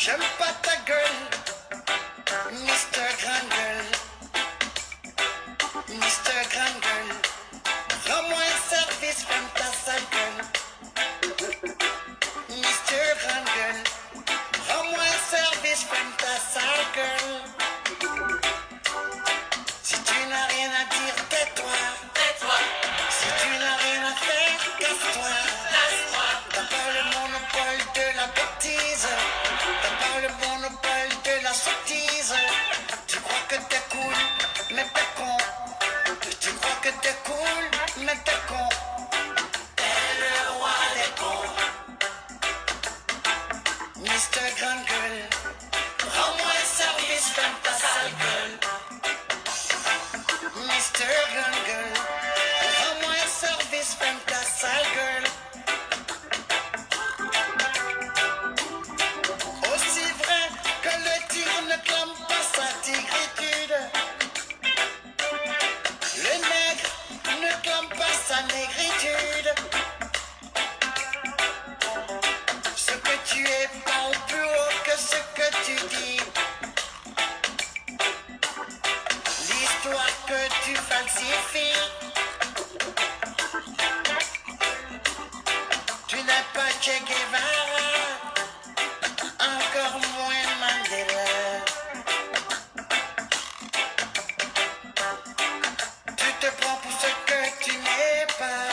J'aime pas ta gueule, Mr. Grand Gueule. Mr. Grand Gueule, rends-moi un service, ferme ta sale gueule. Mr. Grand Gueule, rends-moi un service, ferme ta sale gueule. Si tu n'as rien à dire, tais-toi. Tais-toi. Si tu n'as rien à faire, casse-toi. Casse-toi. T'as pas le monopole de la bêtise. T'as pas le monopole de la sottise. Tu crois que t'es cool, mais t'es con. Tu crois que t'es cool, mais t'es con. T'es le roi des cons. Mr. Grand Gueule, rends-moi un service, ferme ta sale gueule. Mr. Grand Gueule, rends-moi un service, ferme ta sale gueule. Aussi vrai que le tigre ne clame pas sa tigritude, le nègre ne clame pas sa négritude. Ce que tu es parle plus haut que ce que tu dis. L'histoire que tu falsifies. Tu n'es pas Che Guevara, encore moins Mandela. Tu te prends pour ce que tu n'es pas.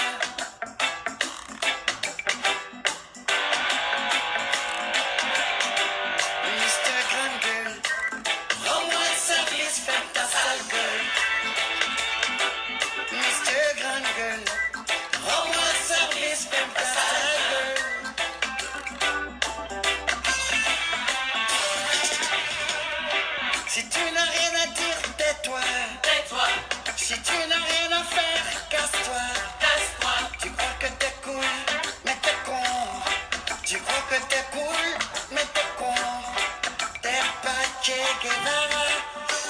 Mr. Grand Gueule, rends-moi un service, ferme ta sale gueule. Mr. Grand Gueule, rends-moi un service, ferme ta sale gueule. Si tu n'as rien à dire, tais-toi. Tais-toi. Si tu n'as rien à faire, casse-toi. Casse-toi. Tu crois que t'es cool, mais t'es con. Tu crois que t'es cool, mais t'es con. T'es pas Che Guevara,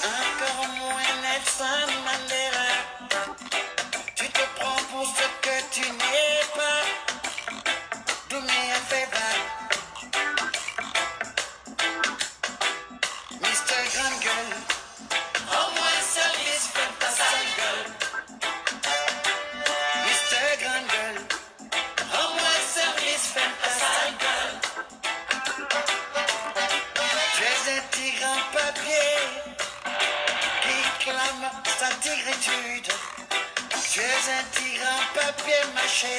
encore moins Nelson Mandela. Tu te prends pour ce que tu n'es pas. Do me a favor, Mr. Grand Gueule, rends-moi un service, ferme ta sale gueule. Mr. Grand Gueule, rends-moi un service, ferme ta sale gueule. Tu es un tigre en papier qui clame sa tigritude. Tu es un tigre en papier mâché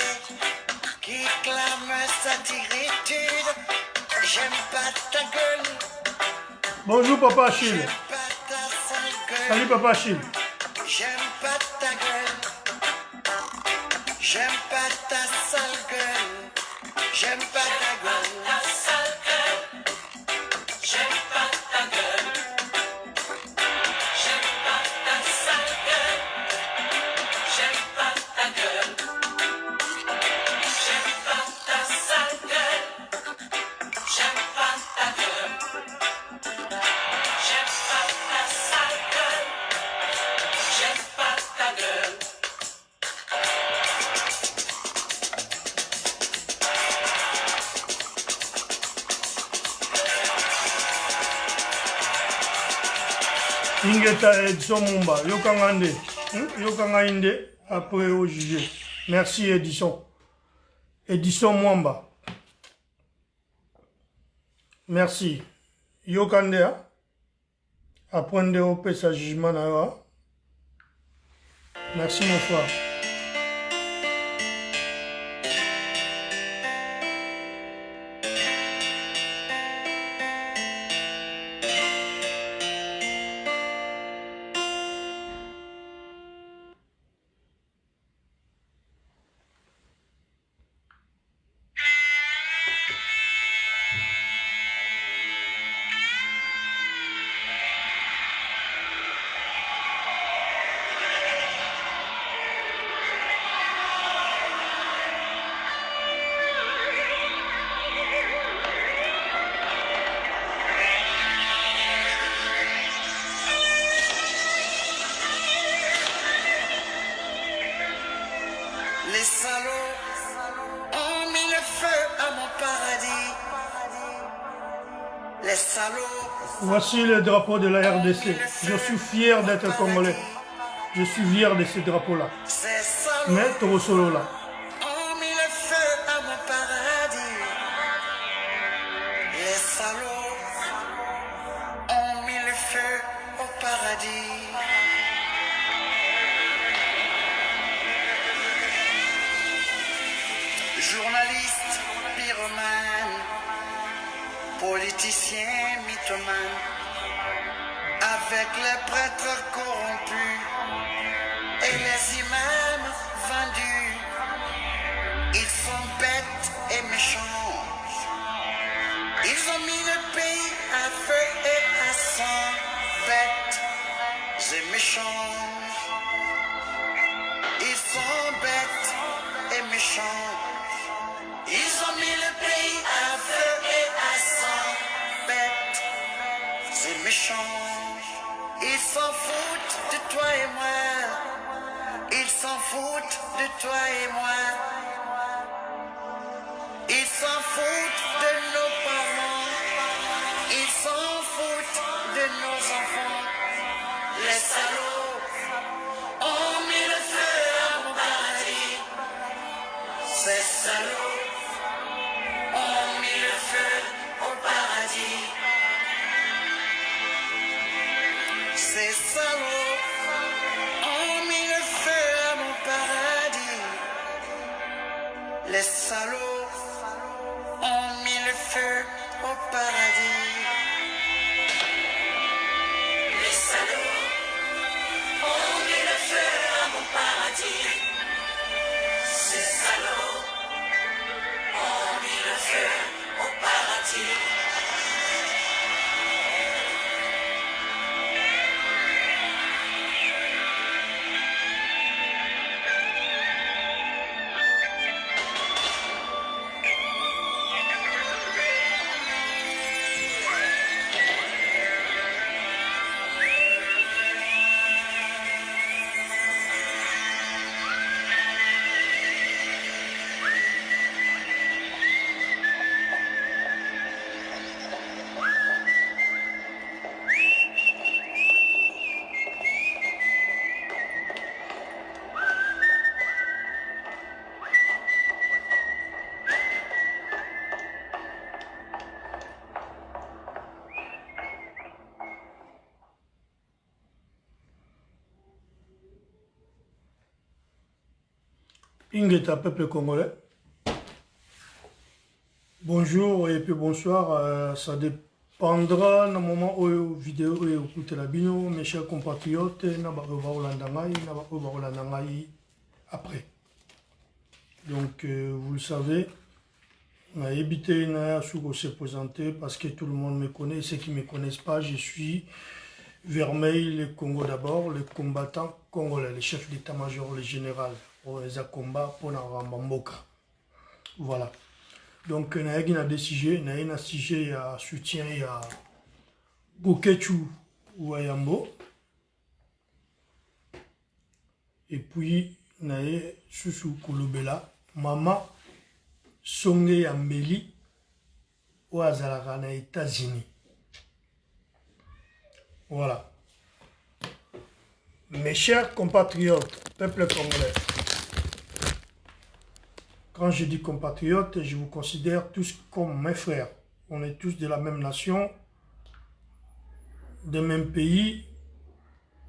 qui clame sa tigritude. J'aime pas ta gueule. Bonjour Papa Achille. J'aime pas ta sale gueule. Salut Papa Achille. J'aime pas ta gueule. J'aime pas ta sale gueule. J'aime pas ta gueule. J'aime pas ta gueule. J'aime pas ta sale gueule. J'aime pas ta gueule. J'aime pas ta sale gueule. J'aime pas ta gueule. J'aime pas ta sale gueule. J'aime pas ta gueule. Ingeta Edson Mumba. Yokangande. Yokanga Inde. Après au juger. Merci Edison. Edison Mwamba. Merci. Yokande. Apprendre au paix sa jugement. Merci mon frère. salauds. Voici le drapeau de la RDC. Je suis fier d'être congolais. Je suis fier de ce drapeau-là. Ces salauds Mais Toro Solo là. ont mis le feu à mon paradis. Les salauds ont mis le feu au paradis. Journalistes, pyromanes, politiciens, mythomanes, avec les prêtres corrompus et les imams vendus, ils sont bêtes et méchants. Ils ont mis le pays à feu et à sang, bêtes et méchants. Ils sont bêtes et méchants. Ils ont mis le pays à feu et à sang, bêtes et méchants. Ils s'en foutent de toi et moi. Ils s'en foutent de toi et moi. Ils s'en foutent de nos parents. Ils s'en foutent de nos enfants. Les salauds ont mis le feu à mon paradis. Ces salauds ont mis le feu au paradis. Ces salauds ont mis le feu à mon paradis. Les salauds ont mis le feu au paradis. Les salauds ont mis le feu à mon paradis. Ces salauds ont mis le feu au paradis. Ingeta, peuple congolais. Bonjour et puis bonsoir. Ça dépendra du moment où la vidéo est écoutée la bino, mes chers compatriotes, après. Donc, vous le savez, on a évité une se présenter parce que tout le monde me connaît. Ceux qui ne me connaissent pas, je suis Vermeil, le Congo d'abord, le combattant congolais, le chef d'état-major, le général. Les combat pour Rambamboka. Voilà. Donc, on a des sujets, on a un sujet à soutien à Bokechu ou Ayambo. Et puis, on a Susu Kolobela, Mama Songe Yambeli, ou Azalaka aux États-Unis. Voilà. Mes chers compatriotes, peuple congolais, quand je dis compatriotes, je vous considère tous comme mes frères. On est tous de la même nation, du même pays.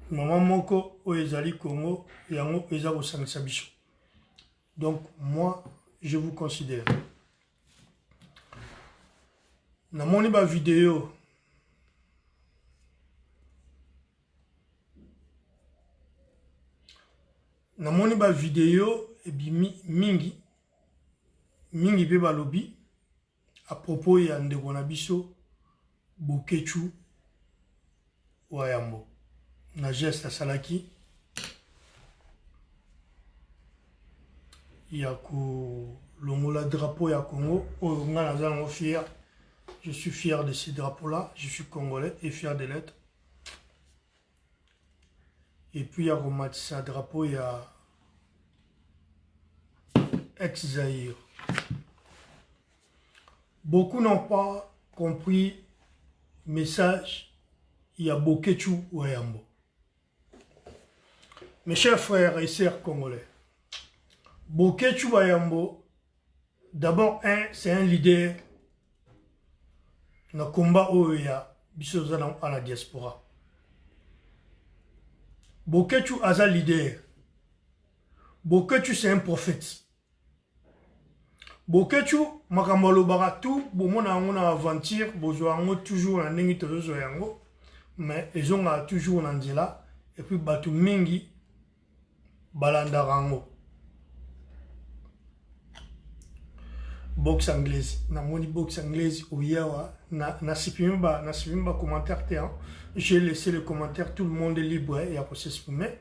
Maman Moko, Oezali Congo, Yango Ezaro Sangisabiso. Donc, moi, je vous considère. Dans mon vidéo, et mingi pe balobi à propos ya ndeko na biso Bokechu Wayambo na geste asalaki ya kolongola drapeau ya Congo oyo nga naza nango fier. Je suis fier de ce drapeau là, je suis congolais et fier de l'être. Et puis il y a un drapeau, il y a ex-Zaïre. Beaucoup n'ont pas compris message, il y a Bokechu Wayambo. Mes chers frères et sœurs congolais, Bokechu Wayambo, d'abord, c'est un leader dans le combat où il y a à la diaspora. Bokechu est un leader. Bokechu, c'est un prophète. Bokechu, makamalo baratou, bomona ngona aventure, bozoango toujours na nengi tozo yango, mais ils ont toujours nandila et puis batu mingi balanda rango. Boxe anglaise, na moni boxe anglaise oyawa na sipimba commentaire te hein. J'ai laissé le commentaire, tout le monde est libre et a pour s'exprimer.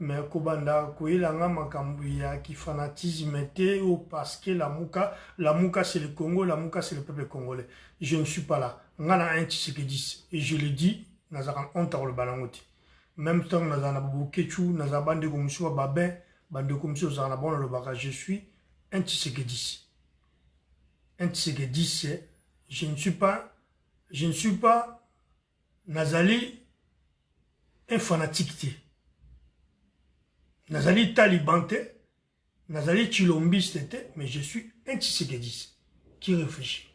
Mais kobanda koyelanga makambu ya ki fanatisme te ou parce que la muka c'est le Congo, la muka c'est le peuple congolais. Je ne suis pas là. Ngana un Tshisekedi et je le dis, nazaran honte le balangote. Même temps nazana Bokechu, nazabande komisho babin, bande komisho zana bon le bagage. Je suis un Tshisekedi. Un Tshisekedi, je ne suis pas nazali un fanatique te. Nazali talibante, nazali chilombiste, mais je suis un Tshisekedi qui réfléchit.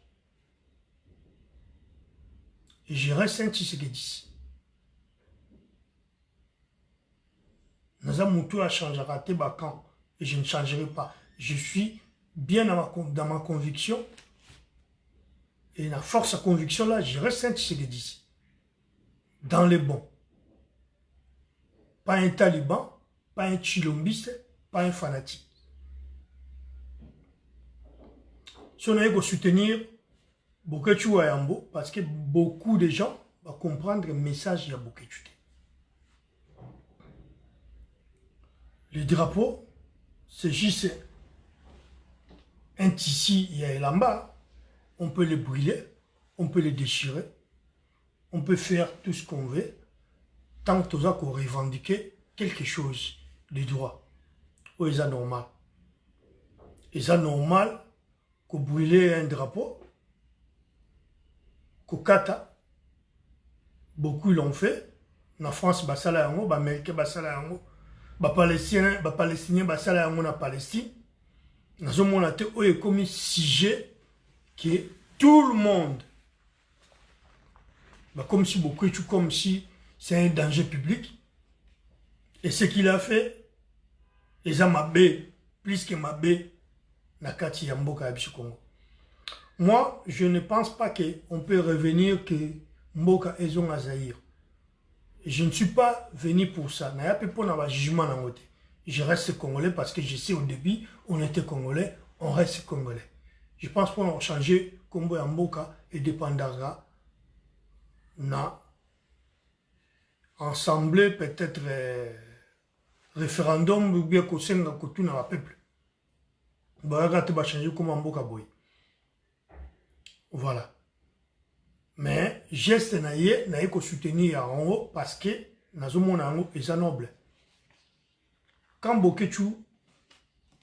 Et je reste un Tshisekedi. Nazamutu a changé à Tebakan et je ne changerai pas. Je suis bien dans ma conviction et la force à conviction là, je reste un Tshisekedi. Dans les bons. Pas un taliban. Pas un chilombiste, pas un fanatique. Si on a eu soutenir Bokechu Wayambo, parce que beaucoup de gens vont comprendre le message de Bokechu. Le drapeau, c'est juste un tissu, il y a là-bas. On peut le brûler, on peut le déchirer, on peut faire tout ce qu'on veut, tant que nous avons revendiqué quelque chose. Les droits. Ou est-ce normal? Est-ce normal que brûler un drapeau? Que kata? Beaucoup l'ont fait. En France, basala yango, ba Américain basala yango, ba Palestinien basala yango na Palestine. Nous avons monté oye comme sujet que tout le monde, comme si beaucoup, comme si c'est un danger public. Et ce qu'il a fait, ils ont mabé, plus que mabé, Nakati Yamboka Abishi Congo. Moi, je ne pense pas qu'on peut revenir que Mboka Ezon Azaïr. Je ne suis pas venu pour ça. Il n'y a pas de jugement dans côté. Je reste congolais parce que je sais au début, on était congolais, on reste congolais. Je pense qu'on a changé Combo Yamboka et dépendra na ensemble peut-être référendum ou bien qu'on s'en a coutu dans le peuple. Voilà. Mais geste naïe n'a que soutenir en haut parce que nous avons un noble. Quand Bokechu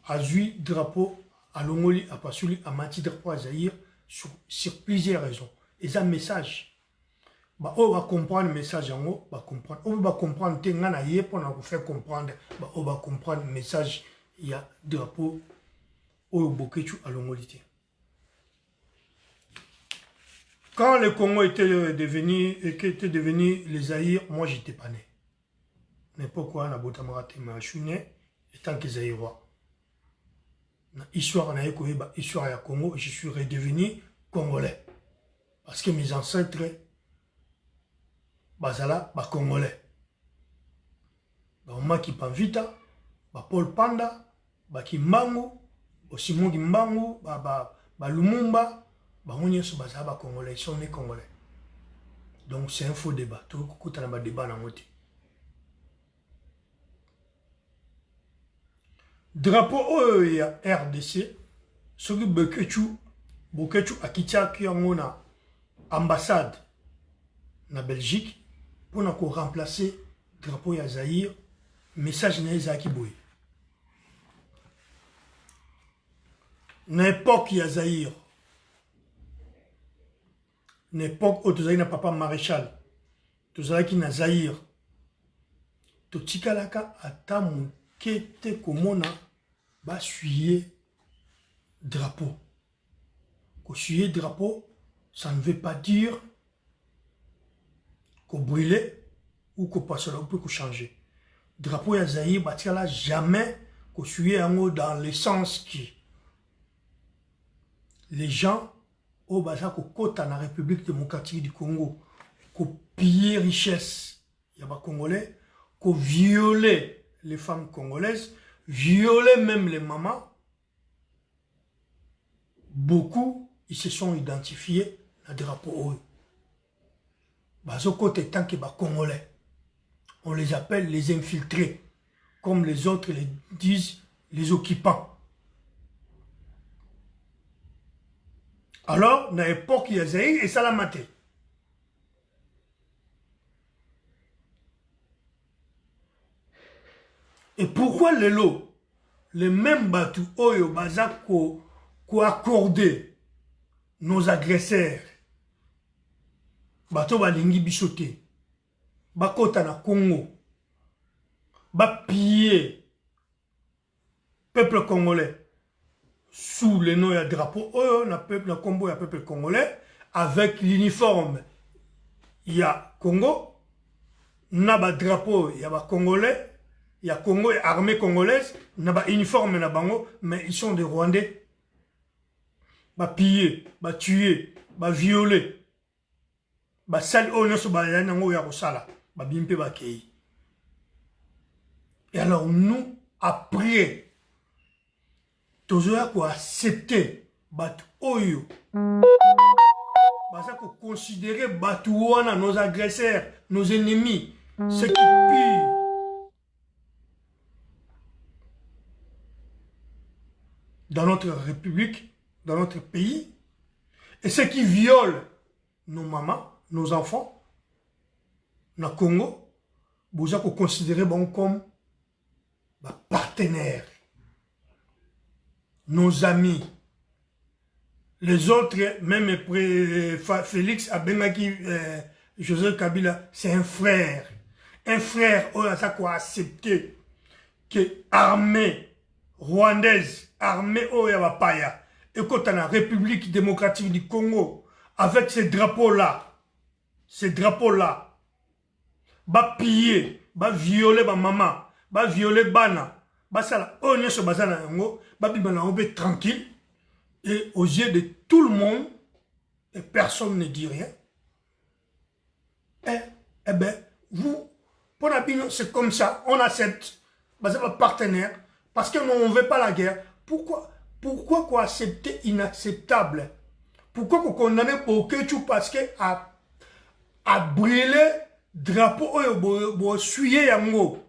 a joué drapeau à Longoli, à Passouli, à Mati drapeau à Zahir sur plusieurs raisons. Et un message. On va comprendre le message en haut, on va comprendre le pour nous faire comprendre, on va comprendre le message, il y a drapeau au Bokechu à Longolité. Quand le Congo était devenu les Zaïre, moi j'étais pas né. N'importe quoi, je suis né étant que Zaïrois. L'histoire du Congo, je suis redevenu Congolais. Parce que mes ancêtres, Bazala, Congolais. Maki Panvita, Paul Panda, Kimbangu, Osimon Kimbangu, Lumumba, ils sont Congolais, ils sont nés Congolais. Donc c'est un faux débat. Tout le monde a un débat dans le monde. Drapeau il y a RDC, ce que Bokechu a quitté une ambassade en Belgique pour nous remplacer le drapeau de Zaïre, message de Zaki Boy. Dans l'époque de Zaïre, l'époque où tu as papa maréchal, tu as na Zaïre, tu tikalaka atamu kete komona ba suyer drapeau. Ko suyer drapeau, ça ne veut pas dire qu'on brûler ou qu'on passe là, on peut changer. Drapeau ya Zaïre, bah là jamais qu'on suyer dans le sens qui les gens au bazar ko kota na République démocratique du Congo, ko piller richesse, il y a pas congolais, ko violer les femmes congolaises, violer même les mamans. Beaucoup ils se sont identifiés à drapeau. Bazo côté tant que ba congolais. On les appelle les infiltrés, comme les autres les disent les occupants. Alors, dans l'époque, il y a Zaïre et ça l'a maté. Et pourquoi les lots, les mêmes bateaux, Oyo, Bazak, qui accordé nos agresseurs, bateau balingi bichoté, bakota na Congo, ba piller peuple congolais sous le nom de drapeau, on a peuple combo et peuple congolais avec l'uniforme. Il y a Congo, na ba drapeau, il y a ba congolais, il y a Congo et armée congolaise, na ba uniforme na bango, mais ils sont des Rwandais. Ba piller, ba tuer, ba violer, ba sali on so ba yana ngo ya kosala, ba bimpe ba kei. Et alors nous après toujours accepter batu oyo basa ko considérer batu wana nos agresseurs, nos ennemis, ceux qui pillent dans notre république, dans notre pays, et ceux qui violent nos mamans, nos enfants, na Congo, vous avez considéré bon comme partenaires, nos amis. Les autres, même Félix Abengaki, Joseph Kabila, c'est un frère. Un frère, on a accepté que l'armée rwandaise, armée Oyabapaya, et quand on a la République démocratique du Congo, avec ces drapeaux-là, va piller, va violer ma maman, va violer Bana, va ça on est sur Bazana Yango, va bibana obé tranquille, et aux yeux de tout le monde, et personne ne dit rien. Eh ben, vous, pour la c'est comme ça, on accepte, Bazana partenaire, parce que nous, on ne veut pas la guerre. Pourquoi qu'on accepter inacceptable? Pourquoi qu'on condamne pour que parce que a brûlé drapeau pour suyer Yango.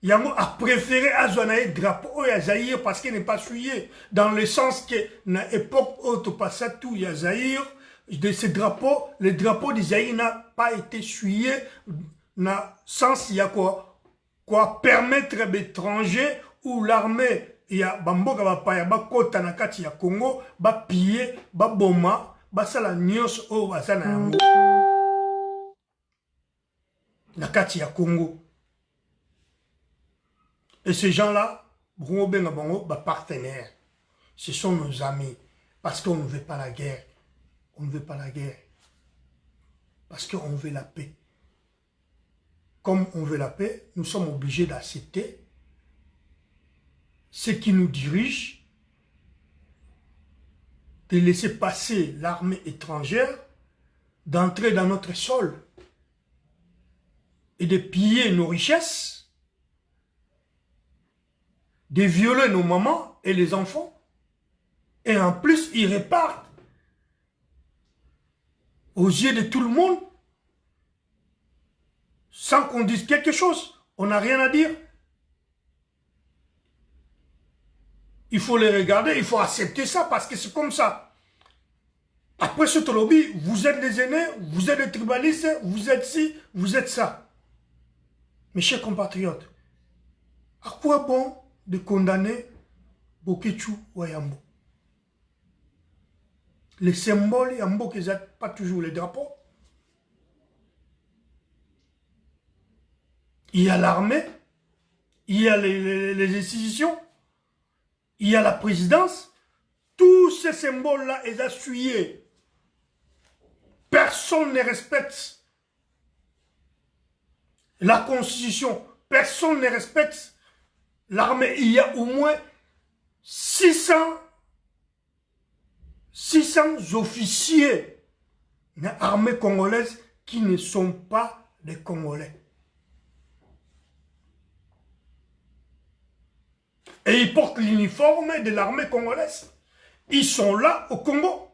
Yango a préféré Azouanaï drapeau à Zaïre parce qu'il n'est pas suyé. Dans le sens que, dans l'époque où tu passais tout, il y a Zaïre, de ces drapeaux, le drapeau de Zaïre n'a pas été suyé. Dans le sens, il y a quoi permettre à l'étranger ou l'armée, il y a Bamboga Bapaya, Bakota Nakati ya Congo, ba piller, ba boma, ba sala nyos o basana yango. Nakati ya Congo. Et ces gens-là, Bruno Bengabango, partenaires. Ce sont nos amis. Parce qu'on ne veut pas la guerre. On ne veut pas la guerre. Parce qu'on veut la paix. Comme on veut la paix, nous sommes obligés d'accepter ceux qui nous dirigent, de laisser passer l'armée étrangère, d'entrer dans notre sol et de piller nos richesses, de violer nos mamans et les enfants, et en plus ils repartent aux yeux de tout le monde sans qu'on dise quelque chose. On n'a rien à dire. Il faut les regarder, il faut accepter ça parce que c'est comme ça. Après ce lobby, vous êtes les aînés, vous êtes les tribalistes, vous êtes ci, vous êtes ça. Mes chers compatriotes, à quoi bon de condamner Bokechu Wayambo? Les symboles, il y a pas toujours les drapeaux. Il y a l'armée, il y a les institutions, il y a la présidence. Tous ces symboles-là, ils ont essuyé. Personne ne respecte la Constitution. Personne ne respecte l'armée. Il y a au moins 600 officiers de l'armée congolaise qui ne sont pas des Congolais. Et ils portent l'uniforme de l'armée congolaise. Ils sont là au Congo.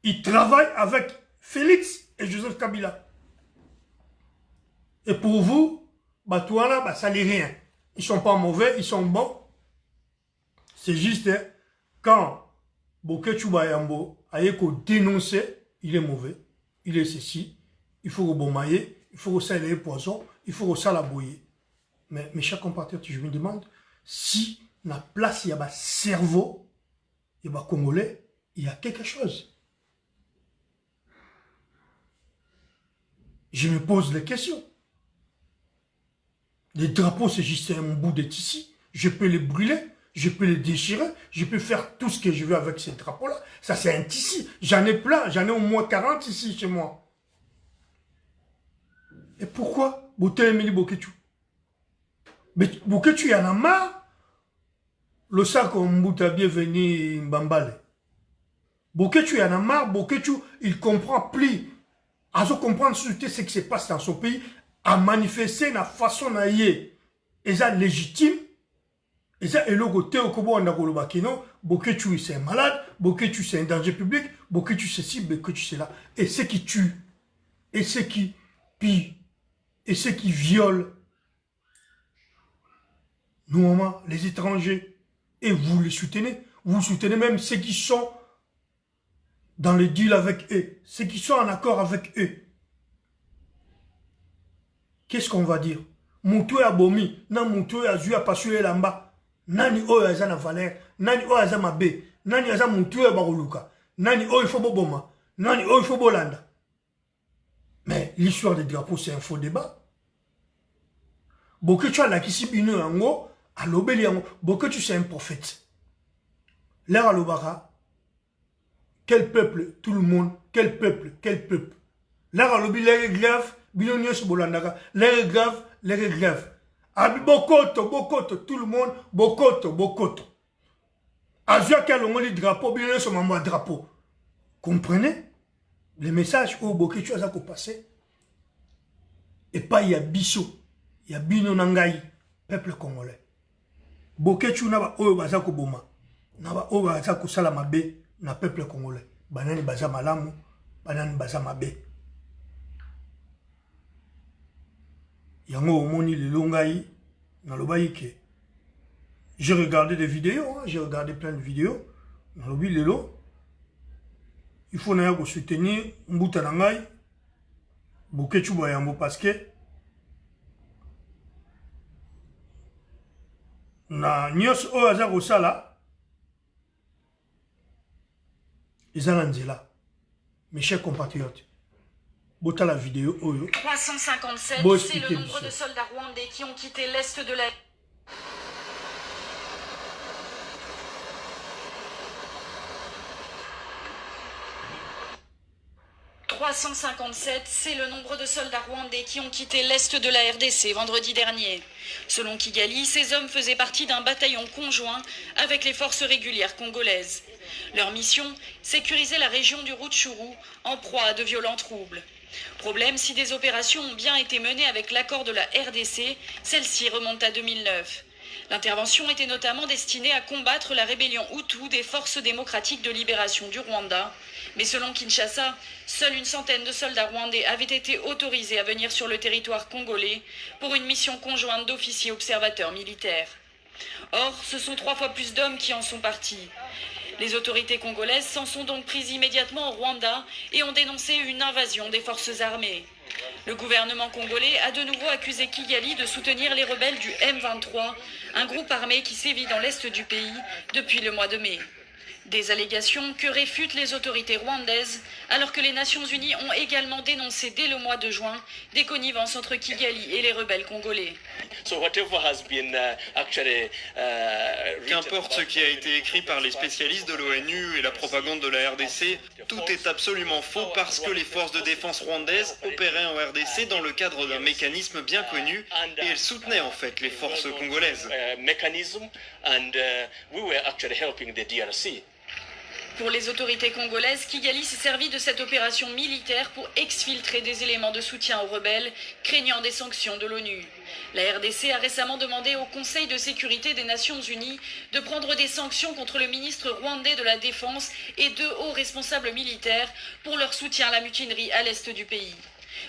Ils travaillent avec Félix et Joseph Kabila. Et pour vous, Batouana, ça n'est rien. Ils ne sont pas mauvais, ils sont bons. C'est juste quand Boketu Bayambo a dénoncé, il est mauvais, il est ceci, il faut rebombailler, il faut ressaler les poissons, il faut ressaler. Mais mes chers compatriotes, je me demande si la place, il y a un cerveau, il y a un Congolais, il y a quelque chose. Je me pose des questions. Les drapeaux, c'est juste un bout de tissu. Je peux les brûler, je peux les déchirer, je peux faire tout ce que je veux avec ces drapeaux-là. Ça, c'est un tissu. J'en ai plein, j'en ai au moins 40 ici chez moi. Et pourquoi Boketu? Mais Boketu, il y en a marre. Le sac en Mbouta bienvenu Mbambale. Boketu, il y en a marre. Boketu, il comprend plus. À comprendre ce qui se passe dans son pays, à manifester la façon na yé. Et ça légitime. Et ça, et le côté au Kobo en Agolobakino, Boketu, c'est un malade. Boketu, c'est un danger public. Boketu, c'est ci, Boketu, c'est là. Et ceux qui tuent, et ceux qui pillent, et ceux qui violent, nous, les étrangers, et vous les soutenez. Vous soutenez même ceux qui sont dans le deal avec eux, ceux qui sont en accord avec eux. Qu'est-ce qu'on va dire? Moutou ya bomi, na moutou ya zui ya pasule lamba, nani oyo aza na valeur, nani oyo aza mabe, nani aza moutou ya baruluka, nani oyo il faut boboma, nani oyo il faut bolanda. Mais l'histoire des drapeaux, c'est un faux débat. Boketu a la kisi bino yango, a lobeli yango, Boketu c'est un prophète. L'air à l'obara, quel peuple, tout le monde, quel peuple, quel peuple. L'air à l'obi, l'air est grave, bino sur bolandaka, l'air est grave, l'air est grave. Abi bokoto, tout le monde, bokoto. Azua kalongo les drapeaux, bino sur maman drapeau. Comprenez? Les messages au Boketu a passé. Et pas il y a biso, il y a bino nangai, peuple congolais. Boketu n'a pas oyo bazako boma. N'a pas oyo bazako salamabe. Na peuple congolais. Banani baza malamu, banani baza mabe. Yango omoni le longai, na lobayi ke. J'ai regardé des vidéos, j'ai regardé plein de vidéos. Na lobi lelo. Il faut naya ko soutenir Mbuta nangai, Boketu Bayambo parce que na nyos oyo aza kosala. Mes chers compatriotes, bota la vidéo. 357, c'est le nombre de soldats rwandais qui ont quitté l'est de la... 357, c'est le nombre de soldats rwandais qui ont quitté l'est de la RDC vendredi dernier. Selon Kigali, ces hommes faisaient partie d'un bataillon conjoint avec les forces régulières congolaises. Leur mission, sécuriser la région du Rutshuru en proie à de violents troubles. Problème, si des opérations ont bien été menées avec l'accord de la RDC, celle-ci remonte à 2009. L'intervention était notamment destinée à combattre la rébellion Hutu des forces démocratiques de libération du Rwanda. Mais selon Kinshasa, seule une centaine de soldats rwandais avaient été autorisés à venir sur le territoire congolais pour une mission conjointe d'officiers observateurs militaires. Or, ce sont 3 fois plus d'hommes qui en sont partis. Les autorités congolaises s'en sont donc prises immédiatement au Rwanda et ont dénoncé une invasion des forces armées. Le gouvernement congolais a de nouveau accusé Kigali de soutenir les rebelles du M23, un groupe armé qui sévit dans l'est du pays depuis le mois de mai. Des allégations que réfutent les autorités rwandaises, alors que les Nations Unies ont également dénoncé dès le mois de juin des connivences entre Kigali et les rebelles congolais. Qu'importe ce qui a été écrit par les spécialistes de l'ONU et la propagande de la RDC, tout est absolument faux parce que les forces de défense rwandaises opéraient en RDC dans le cadre d'un mécanisme bien connu et elles soutenaient en fait les forces congolaises. Pour les autorités congolaises, Kigali s'est servi de cette opération militaire pour exfiltrer des éléments de soutien aux rebelles, craignant des sanctions de l'ONU. La RDC a récemment demandé au Conseil de sécurité des Nations Unies de prendre des sanctions contre le ministre rwandais de la Défense et deux hauts responsables militaires pour leur soutien à la mutinerie à l'est du pays.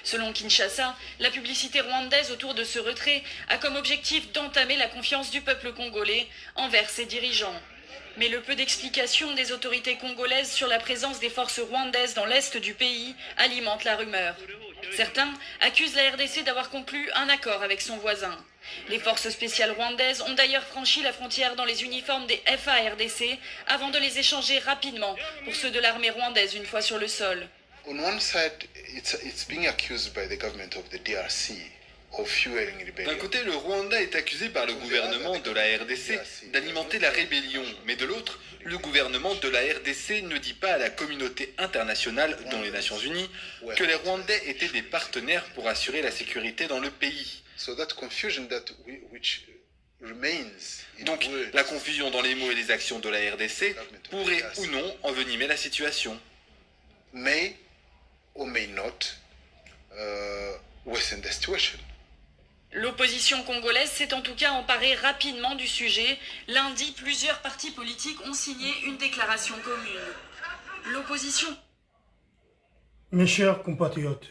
Selon Kinshasa, la publicité rwandaise autour de ce retrait a comme objectif d'entamer la confiance du peuple congolais envers ses dirigeants. Mais le peu d'explications des autorités congolaises sur la présence des forces rwandaises dans l'est du pays alimente la rumeur. Certains accusent la RDC d'avoir conclu un accord avec son voisin. Les forces spéciales rwandaises ont d'ailleurs franchi la frontière dans les uniformes des FARDC avant de les échanger rapidement pour ceux de l'armée rwandaise une fois sur le sol. On one side, it's being accused by the government of the DRC of fueling rebellion. D'un côté, le Rwanda est accusé par le gouvernement de la RDC d'alimenter la rébellion, mais de l'autre, le gouvernement de la RDC ne dit pas à la communauté internationale, dont les Nations Unies, que les Rwandais étaient des partenaires pour assurer la sécurité dans le pays. So that confusion which remains in Donc, words, la confusion dans les mots et les actions de la RDC pourrait ou non envenimer la situation. may or may not worsen the situation. L'opposition congolaise s'est en tout cas emparée rapidement du sujet. Lundi, plusieurs partis politiques ont signé une déclaration commune. L'opposition... Mes chers compatriotes,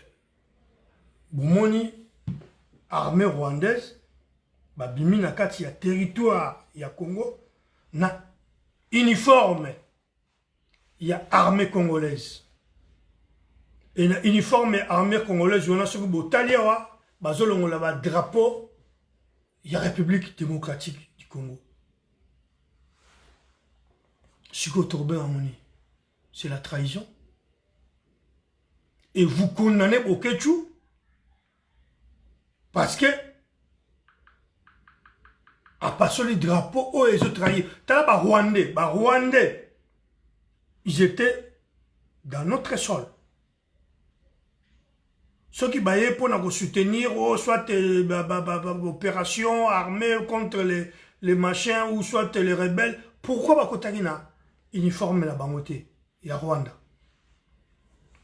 Boumoni, armée rwandaise, babimi na kati ya territoire ya Congo, na uniforme ya armée congolaise. Et na uniforme armée congolaise, on a ce que botaliwa, bazolongo la drapeau ya République démocratique du Congo. Siko Torbin Amoni, c'est la trahison. Et vous condamnez Bokechu parce que à passer les drapeaux où ils ont trahi. T'as là, Rwandais, ils étaient dans notre sol. Ceux qui baillent pour nous soutenir, soit opération armée contre les machins, ou soit les rebelles, pourquoi Bakotagina uniforme la bangoté, il y a Rwanda.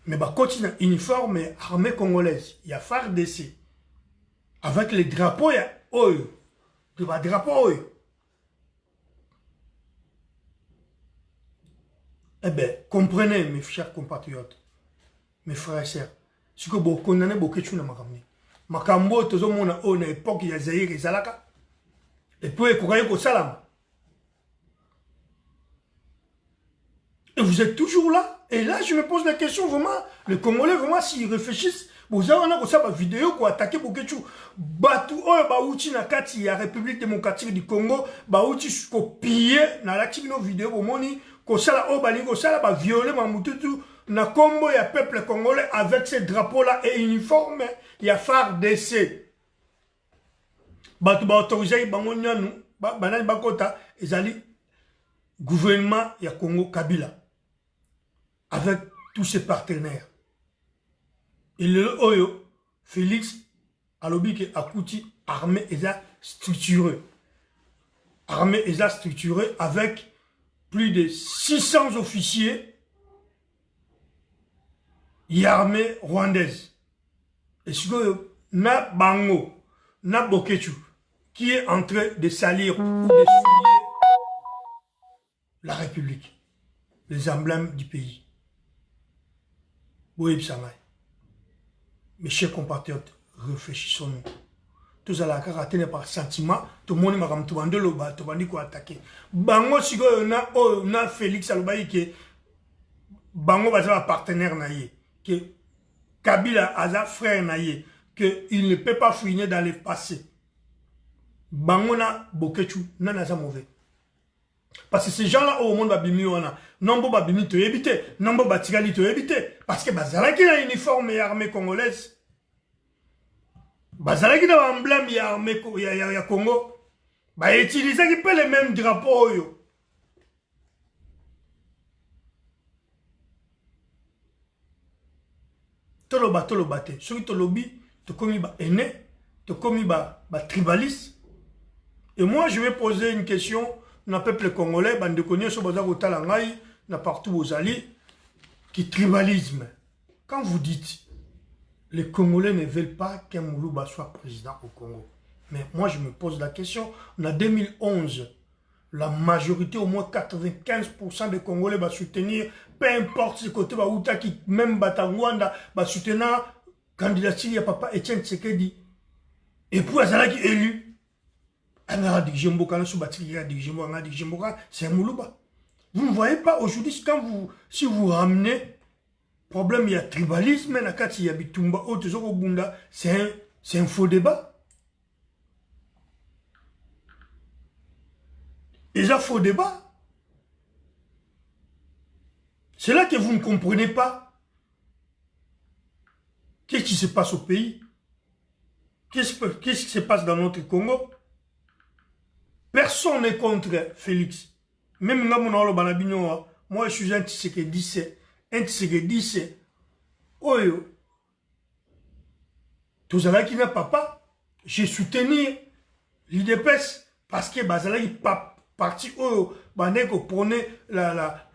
Mais Bakotagina uniforme armée congolaise, il y a FARDC. Avec les drapeaux, il y a Oyo. De ma drapeau, Oyo. Eh bien, comprenez, mes chers compatriotes, mes frères et sœurs. Ce que vous condamnez beaucoup de choses dans Makamni. Makambo, tout le monde a une époque, il y a Zahir et Zalaka. Et puis, il y a Salam. Et vous êtes toujours là. Et là, je me pose la question, vraiment, les Congolais, vraiment, s'ils réfléchissent, vous avez une vidéo pour attaquer beaucoup de choses. Batu, Baouti, Nakati, il y a République démocratique du Congo, Baouti, copier, dans la vidéo, au moni, Kosala, Obali, Kosala, ba violer, Mamoutou, na Congo, il y a peuple congolais avec ces drapeaux-là et uniformes, il y a FARDC. Batu, ba autorisé, bango nyanu, banani bakota, ezali, gouvernement, il y a Congo, Kabila. Avec tous ses partenaires. Et le Oyo, Félix, alobi ke Akouti, armée ESA structurée. Armée ESA structurée avec plus de 600 officiers et armée rwandaise. Et ce que na Bango, na Bokechu, qui est en train de salir ou de souiller la République, les emblèmes du pays. Oui, mes chers compatriotes, réfléchissons-nous. Tout ça, la par sentiment, tout le monde m'a dit que tout le monde attaqué. Bango, si on a Félix Alobaï qui est Bango, un partenaire naïe, que Kabila a un frère naïe, qu'il ne peut pas fouiner dans le passé. Bango na Bokechu, n'a pas mauvais. Parce que ces gens-là, au monde, babimi, on a. Nombo babimi, te éviter. Nombo batigali, te éviter. Parce que bazalaki na uniforme et armée congolaise. Bazalaki na emblème et armée ya Congo. Bah, utilisaki pas les mêmes drapeaux, yo. Toloba te. Soki tolobi, te komi ba aîné, te komi ba tribaliste. Et moi, je vais poser une question. Na peuple congolais, bande konye so baza ko talangai, na partout aux alliés, qui tribalisme. Quand vous dites, les Congolais ne veulent pas qu'un Moulouba soit président au Congo. Mais moi, je me pose la question. En 2011, la majorité, au moins 95% des Congolais va soutenir, peu importe ce côté, même Batangwanda, va soutenir candidature à Papa Etienne Tshisekedi. Et puis, Azalaki élu. C'est un Moulouba. Vous ne voyez pas aujourd'hui, si vous ramenez problème, il y a tribalisme, c'est un faux débat. Et ça, faux débat. C'est là que vous ne comprenez pas. Qu'est-ce qui se passe au pays? Qu'est-ce qui se passe dans notre Congo? Personne n'est contre Félix. Même moi, je suis un Tshisekedi. Un Tshisekedi. Oyo. Tout ça qui n'a pas. J'ai soutenu l'IDPS parce que Bazalaki parti Oyo. Baneko prenait l'état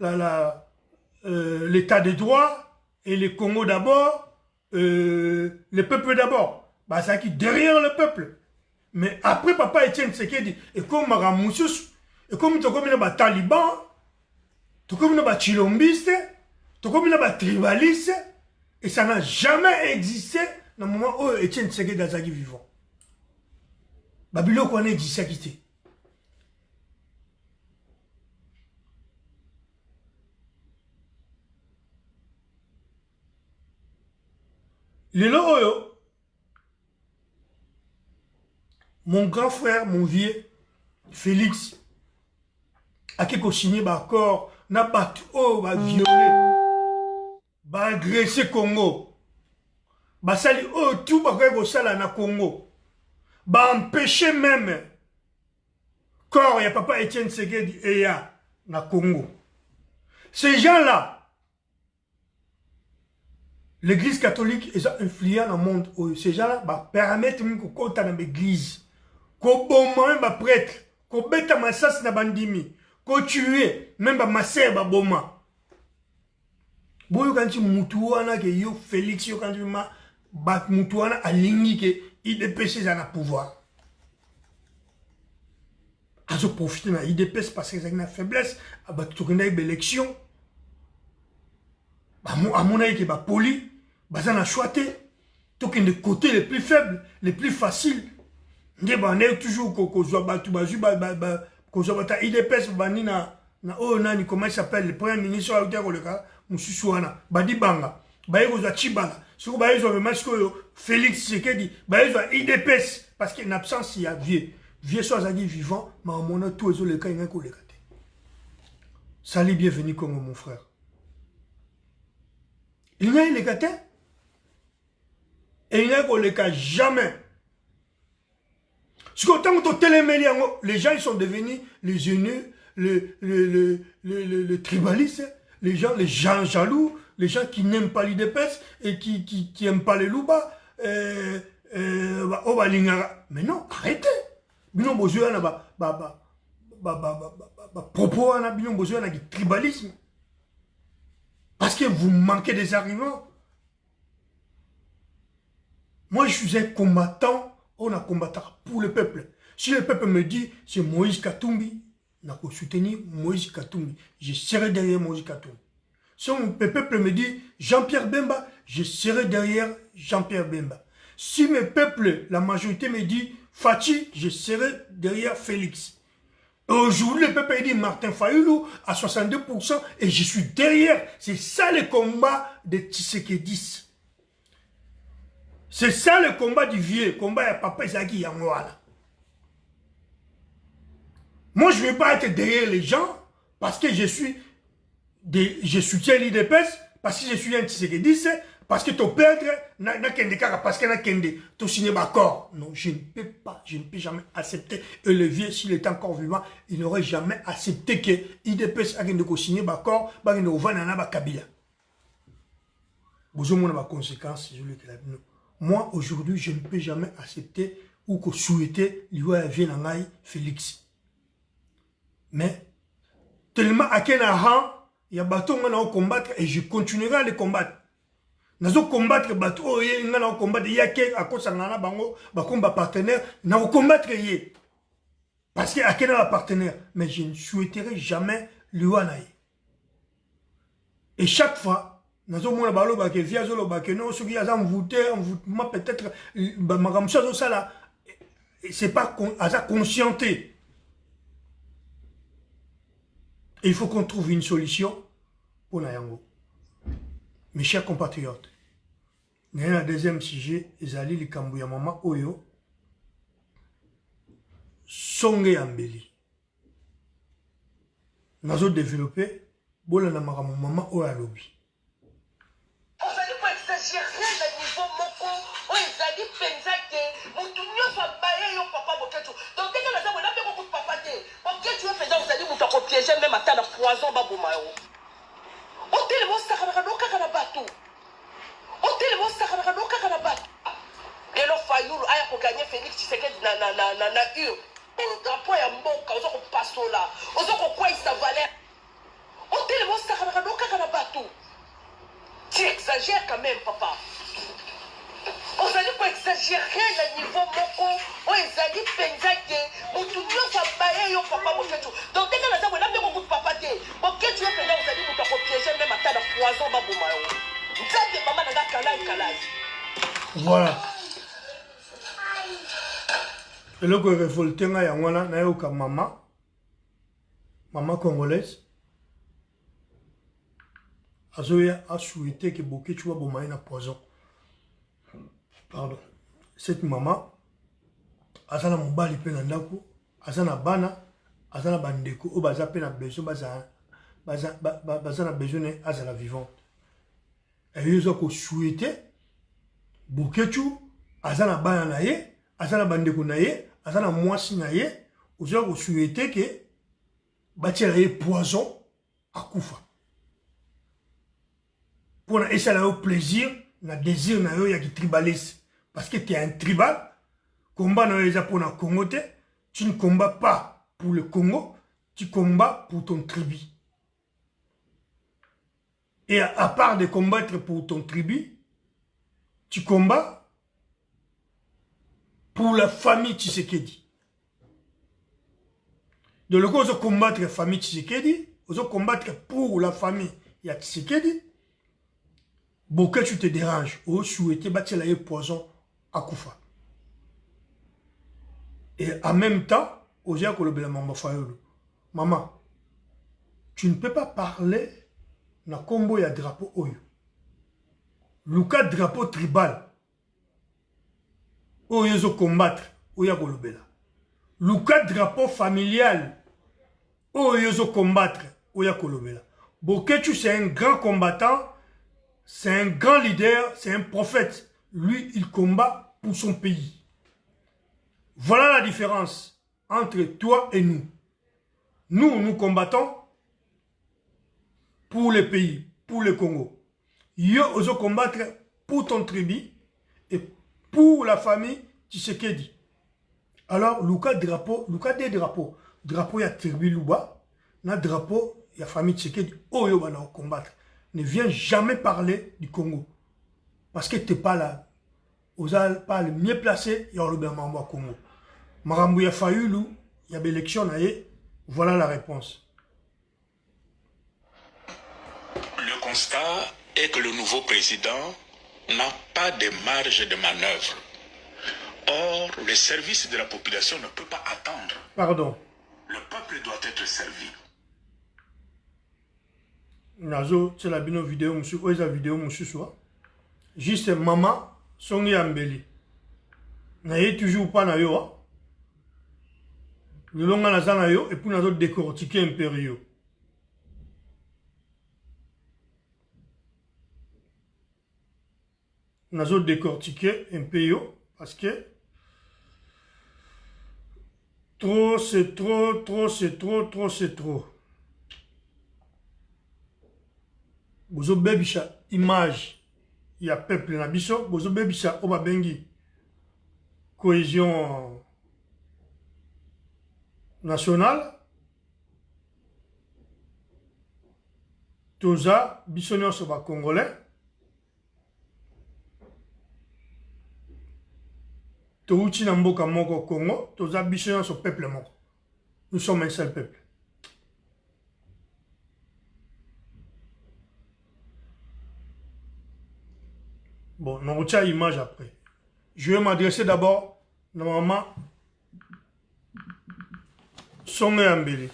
de droit et le Congo d'abord. Le peuple d'abord. Bazalaki derrière le peuple. Mais après, Papa Etienne Tshisekedi, et comme Maramoussous, et comme tu as Taliban, tu as Chilombiste, tu as Tribaliste, et ça n'a jamais existé dans le moment où Etienne Tshisekedi est vivant. Babylone connaît Tshisekedi. Les loyaux. Mon grand frère, mon vieux, Félix, a signé un accord, n'a pas violé, va agresser Congo, va sali tout na Congo, va empêcher même corps, il y a Papa Etienne Tshisekedi et ya na Congo. Ces gens-là, l'église catholique est influente dans le monde. Ces gens-là permettent qu'on dans l'église. Ko boma même ba prêtre, ko beta masasi na bandimi, ko tuer même ba maser ba boma. Boyo kanti mutu wana ke yo Félix yo kanti ma ba mutu wana alingi ke IDPS na pouvoir. Azo profiter na IDPS parce que ça a faiblesse, ba tourner élection. Ba amona ke ba poli, ba za na choité, token de côté les plus faibles, les plus faciles. On est toujours IDPS comment il s'appelle le premier ministre Félix Tshisekedi IDPS parce qu'en absence il y a vieux soit vivant mais on a tous les cas salut bienvenue Congo mon frère il n'y a les gâtés et il n'y a les cas jamais. Parce que les gens ils sont devenus les haineux, les tribalistes, les gens jaloux, les gens qui n'aiment pas l'IDPS et qui n'aiment pas les Louba. Mais non, arrêtez. Bino besoin propos bino besoin de tribalisme. Parce que vous manquez des arguments. Moi je suis un combattant. On a combattu pour le peuple. Si le peuple me dit c'est Moïse Katumbi, on a soutenir Moïse Katumbi. Je serai derrière Moïse Katumbi. Si le peuple me dit Jean-Pierre Bemba, je serai derrière Jean-Pierre Bemba. Si le peuple, la majorité me dit Fachi, je serai derrière Félix. Aujourd'hui, le peuple dit Martin Fayoulou à 62% et je suis derrière. C'est ça le combat de Tshisekedi. C'est ça le combat du vieux, combat de Papa Zaki Yangoala. Moi, je ne vais pas être derrière les gens parce que je soutiens l'IDPS, parce que je suis un Tshisekedi, parce que ton père n'a qu'un décart, parce qu'il n'a qu'un décart, tu signes d'accord. Non, je ne peux pas, je ne peux jamais accepter. Et le vieux, s'il est encore vivant, il n'aurait jamais accepté que l'IDPS ait signé d'accord, qu'il ait ouvert Kabila. Vous avez des conséquences. Moi, aujourd'hui, je ne peux jamais accepter ou que souhaiter l'IOA Félix. Mais, tellement à quel rang, il y a des bateaux qui vont combattre et je continuerai à les combattre. Nous allons combattre les bateaux, nous allons combattre, il y a qui à cause de nos partenaires, nous allons combattre. Parce qu'il y a quel partenaire. Mais je ne souhaiterai jamais l'IOA. Et chaque fois, nous avons dit que non, ceux qui ont voté, moi peut-être, c'est pas conscienté. Il faut qu'on trouve une solution pour Nayango. Mes chers compatriotes, le deuxième sujet, Ezali Likambu ya Mama Oyo, Songe Ambeli. Nous avons développé, Bola Namara Mama Oyo Alobi. Piéger même à la poison baboumayo. On dit le mot sakarano kakanabatou. On dit le mot sakarano kakanabatou. Et le fayoul a pour gagner Félix Tshisekedi na ur. Un drapeau ya mboka ozo ko passo là. Ozo ko quoi sa valeur. On dit le mot sakarano kakanabatou. Tu exagères quand même papa. On s'allait pas exagérer le niveau moko. On s'allait penser mon tout le monde va yo papa mon fait. Donc dès que la dame n'a beaucoup de papa té. OK tu es pendant vous allez vous piéger même à la poison baboumayo. Nzate maman na kalai. Voilà. Et le révolté na yangwana na yoka maman congolaise. Azoya a souhaité que Boké tu vois bomaye na poison. Pardon. Cette maman, azana mobali pe na ndako, azana bana, azana bandeko, o baza pe na besoin bazana besoin azala vivante. Et ils ont souhaité Bokechu, azana bana na ye, azana bandeko na ye, azana mwasi na ye, ils ont souhaité que batira ye poison à Koufa. Pour na essayer au plaisir, na désir na yo ya ki tribalisme. Parce que tu es un tribal, combat pour le Congo, tu ne combats pas pour le Congo, tu combats pour ton tribu. Et à part de combattre pour ton tribu, tu combats pour la famille Tshisekedi. De le coup, on combattre la famille Tshisekedi, on combattre pour la famille Tshisekedi. Beaucoup tu te déranges, ou souhaiter bâtir la poison à Koufa. Et en même temps, maman, tu ne peux pas parler na combo ya drapeau oyo. Luka drapeau tribal. Oyo zo combattre, oya kolobela. Luka drapeau familial. Oyo zo combattre, oya kolobela. Boketu c'est un grand combattant, c'est un grand leader, c'est un prophète. Lui, il combat pour son pays. Voilà la différence entre toi et nous. Nous combattons pour le pays, pour le Congo. Yo oso combattre pour ton tribu et pour la famille Tshisekedi. Alors, Luka des drapeaux. Drapeau ya tribu Luba, na drapeau ya famille Tshisekedi. Oyo bana combattre. Ne viens jamais parler du Congo. Parce que tu n'es pas là. Vous n'êtes pas le mieux placé, il y a le Mambo à Congo. Marambu ya Fayoulou, il y a l'élection, voilà la réponse. Le constat est que le nouveau président n'a pas de marge de manœuvre. Or, le service de la population ne peut pas attendre. Pardon. Le peuple doit être servi. Nazo, c'est la vidéo, monsieur. Où est la vidéo, monsieur, soit? Juste maman, Songe Ambeli. Naye toujours pas na yo. Le long à la yo, et puis nous avons décortiqué un peu yo. Nous avons décortiqué un peu yo, parce que trop, c'est trop, trop, c'est trop, trop, c'est trop. Vous avez une image, il y a peuple na biso, vous avez une oba bengi cohésion nationale. Toza, biso nyonso ba congolais. Touti na mboka moko Congo, toza biso nyonso peuple moko. Nous sommes un seul peuple. Bon, on retient l'image après. Je vais m'adresser d'abord, normalement, Songe Ambeli.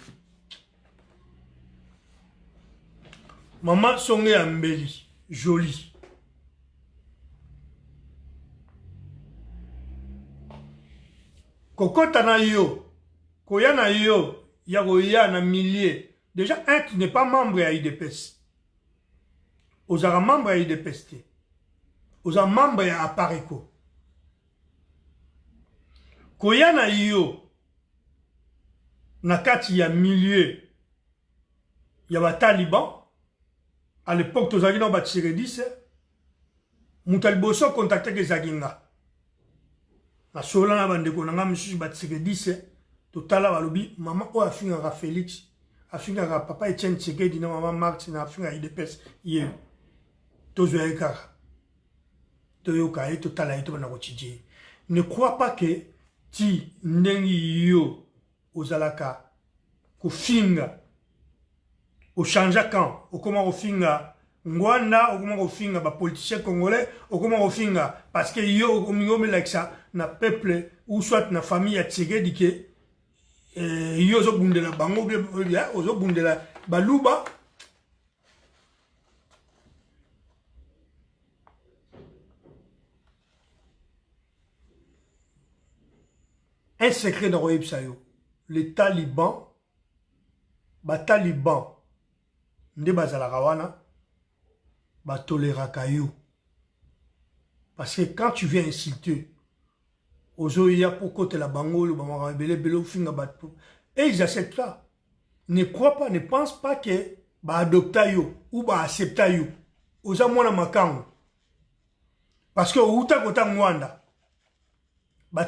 Maman Songe Ambeli, jolie. Kokota na yo, koya na yo, ya na milliers. Déjà, tu n'es pas membre à IDPS. Aux ara membre à IDPS. Aux ara membre à Apareko. Koya na yo, na kati ya milliers, ya ba Taliban. À l'époque, tu as dit que tu as dit Moutaliboso contacté que Zaginga. Na sola na bandeko na nga misusu batsike 10 totala balobi maman o afinga ka Félix afinga ka papa Etienne Tshisekedi na maman Marx na afinga IDPS ye tozo ekaka toyoka et totala et bana kochiji. Ne crois pas que ti ndengi yo ozalaka ko finga o chanja quand o comment o finga Ngwanda, au comment on finit les politiciens congolais, au comment on finit parce que yo au milieu de ça, na peuple ou soit na famille à Tshisekedi que yo zo bundela bango bien, zo bundela baluba. Un secret dans le Sayo, les talibans, ne bazala kawana. Toléraka yo. Parce que quand tu viens insulter aux oya pour côté la bango, et ils acceptent ça. Ne crois pas, ne pense pas que adopta yo ou accepta yo. Aux amona makango. Parce que au uta kota mwanda.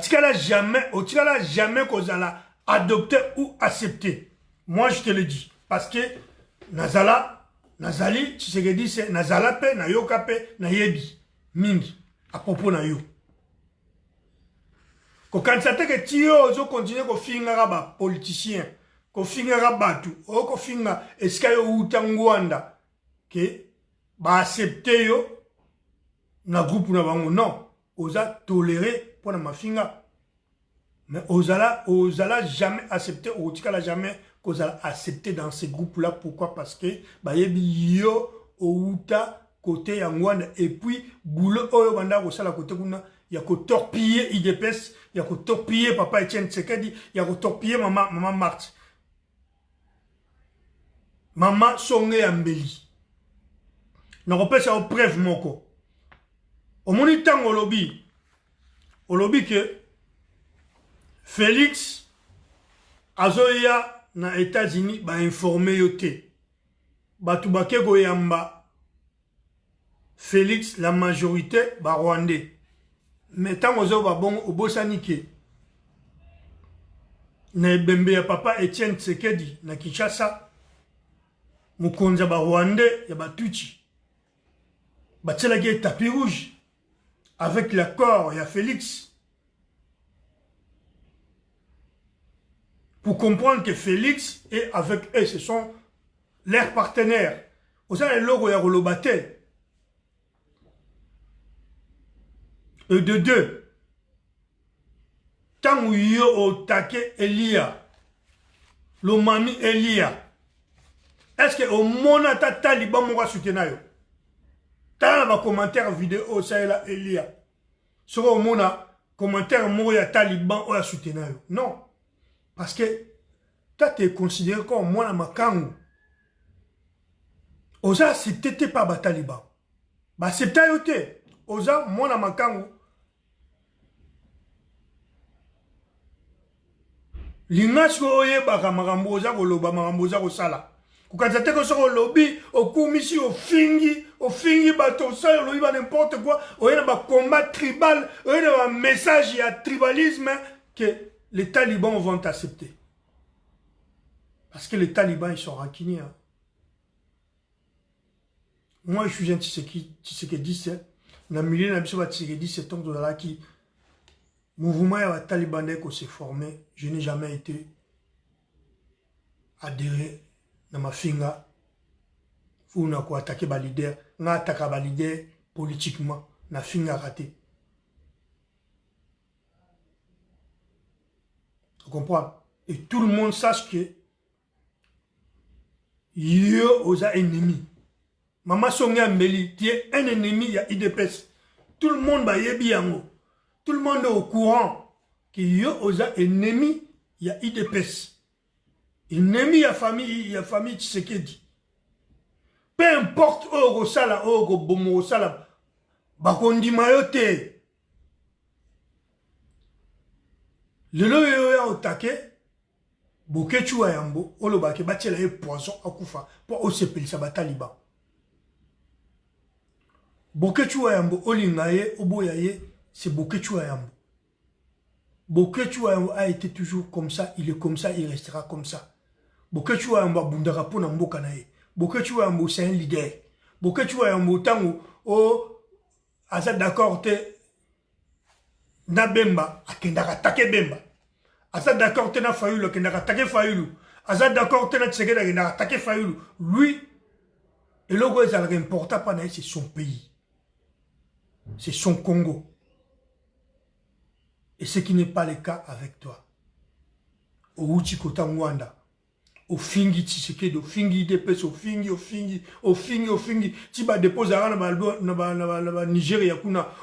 Tikala jamais qu'on a adopté ou accepté. Moi je te le dis. Parce que Nazali, Tshisekedi c'est Nazala pe, na yoka pe, na yebi, mingi, à propos na yo. Quand ça te que tio, ozo continue ko finga ba politicien, ko finga batu, o ko finga eskayo utangwanda, que ba accepter yo na groupe na bango non, oza tolérer pour na mafinga. Mais osala jamais accepter, ou tikala jamais qu'on a accepté dans ces groupes-là. Pourquoi? Parce que bayebi yo outa côté Yangwanda et puis boulot oyo banda ko sala côté kuna ya ko torpiller IDPS, ya ko torpiller papa Etienne Tshisekedi, ya ko torpiller maman Marx. Maman Songe Ambeli. Na ko pesa au preuve moko. Au moni tango olobi que Félix azoya na États-Unis ba informé yote. Batu bake goyamba Félix la majorité ba rwandais. Mais tant ozo ba bon obosanike. Na ebembe ya papa Etienne Tshisekedi na Kinshasa. Mukonza ba rwandais ya batuchi. Batela ke tapis rouge avec l'accord ya Félix. Pour comprendre que Félix est avec eux, ce sont leurs partenaires. Vous savez, le logo est relobate. Et de deux, tant où il y a au taquet Elia, le mami Elia, est-ce que au monde à Taliban m'a soutenu? T'as un commentaire vidéo, ça est là, Elia. Sur au monde commentaire, moi, Taliban, on a soutenu. Non. Parce que toi, tu es considéré comme moi, dans ma kango. Oza, c'était pas les talibans. Bah, c'est taillé. Oza, moi, dans ma kango. Lingas ko oye baka makambo oza koloba makambo oza kosala. Kukazate ko soko lobby, okumisi ofingi bato ça lobi ba n'importe quoi, oye na ba combat tribal, oye na ba message ya tribalisme que les talibans vont accepter. Parce que les talibans ils sont rancuniers. Hein. Moi je suis un Tshisekedi, c'est na milieu na biso ba Tshisekedi c'est donc de là qui mouvement ya talibanais qui s'est formé, je n'ai jamais été adhéré dans ma finga ou na ko attaquer ba leader, na attaquer ba leader politiquement, na finga raté. Tu comprends? Et tout le monde sache que yo oza ennemi. Maman Sonia Mbeli, tu es un ennemi, il y a IDPS. Tout le monde va yebi yango. Tout le monde est au courant que yo oza ennemi, il y a IDPS. Ennemi, il y a famille Tshisekedi. Peu importe où Rosala, où Bomo Rosala, bakondi mayote. Le lo yo ya otake, bokechu wa yambo, olo bake batela ye poison akufa, pour osepeli sa bataliban. Bokechu wa yambo, olinga ye, oboya ye, c'est Bokechu Ayambo. Bokechu Ayambo a été toujours comme ça, il est comme ça, il restera comme ça. Bokechu Ayambo bundara pona mboka na ye. Bokechu Ayambo c'est un leader. Bokechu Ayambo tango o asa d'accord te na Bemba akendaka attaquer Bemba. Asa d'accord te na Fayulu akendaka attaquer Fayulu. Asa d'accord te na Tshisekedi akendaka attaquer Fayulu. Lui et logo est important pas na c'est son pays. C'est son Congo. Et ce qui n'est pas le cas avec toi. Au Uchikota Mwanda. Au Fingi Tshisekedi, au Fingi IDPS, au Fingi. Tiba dépose à la Nigeria,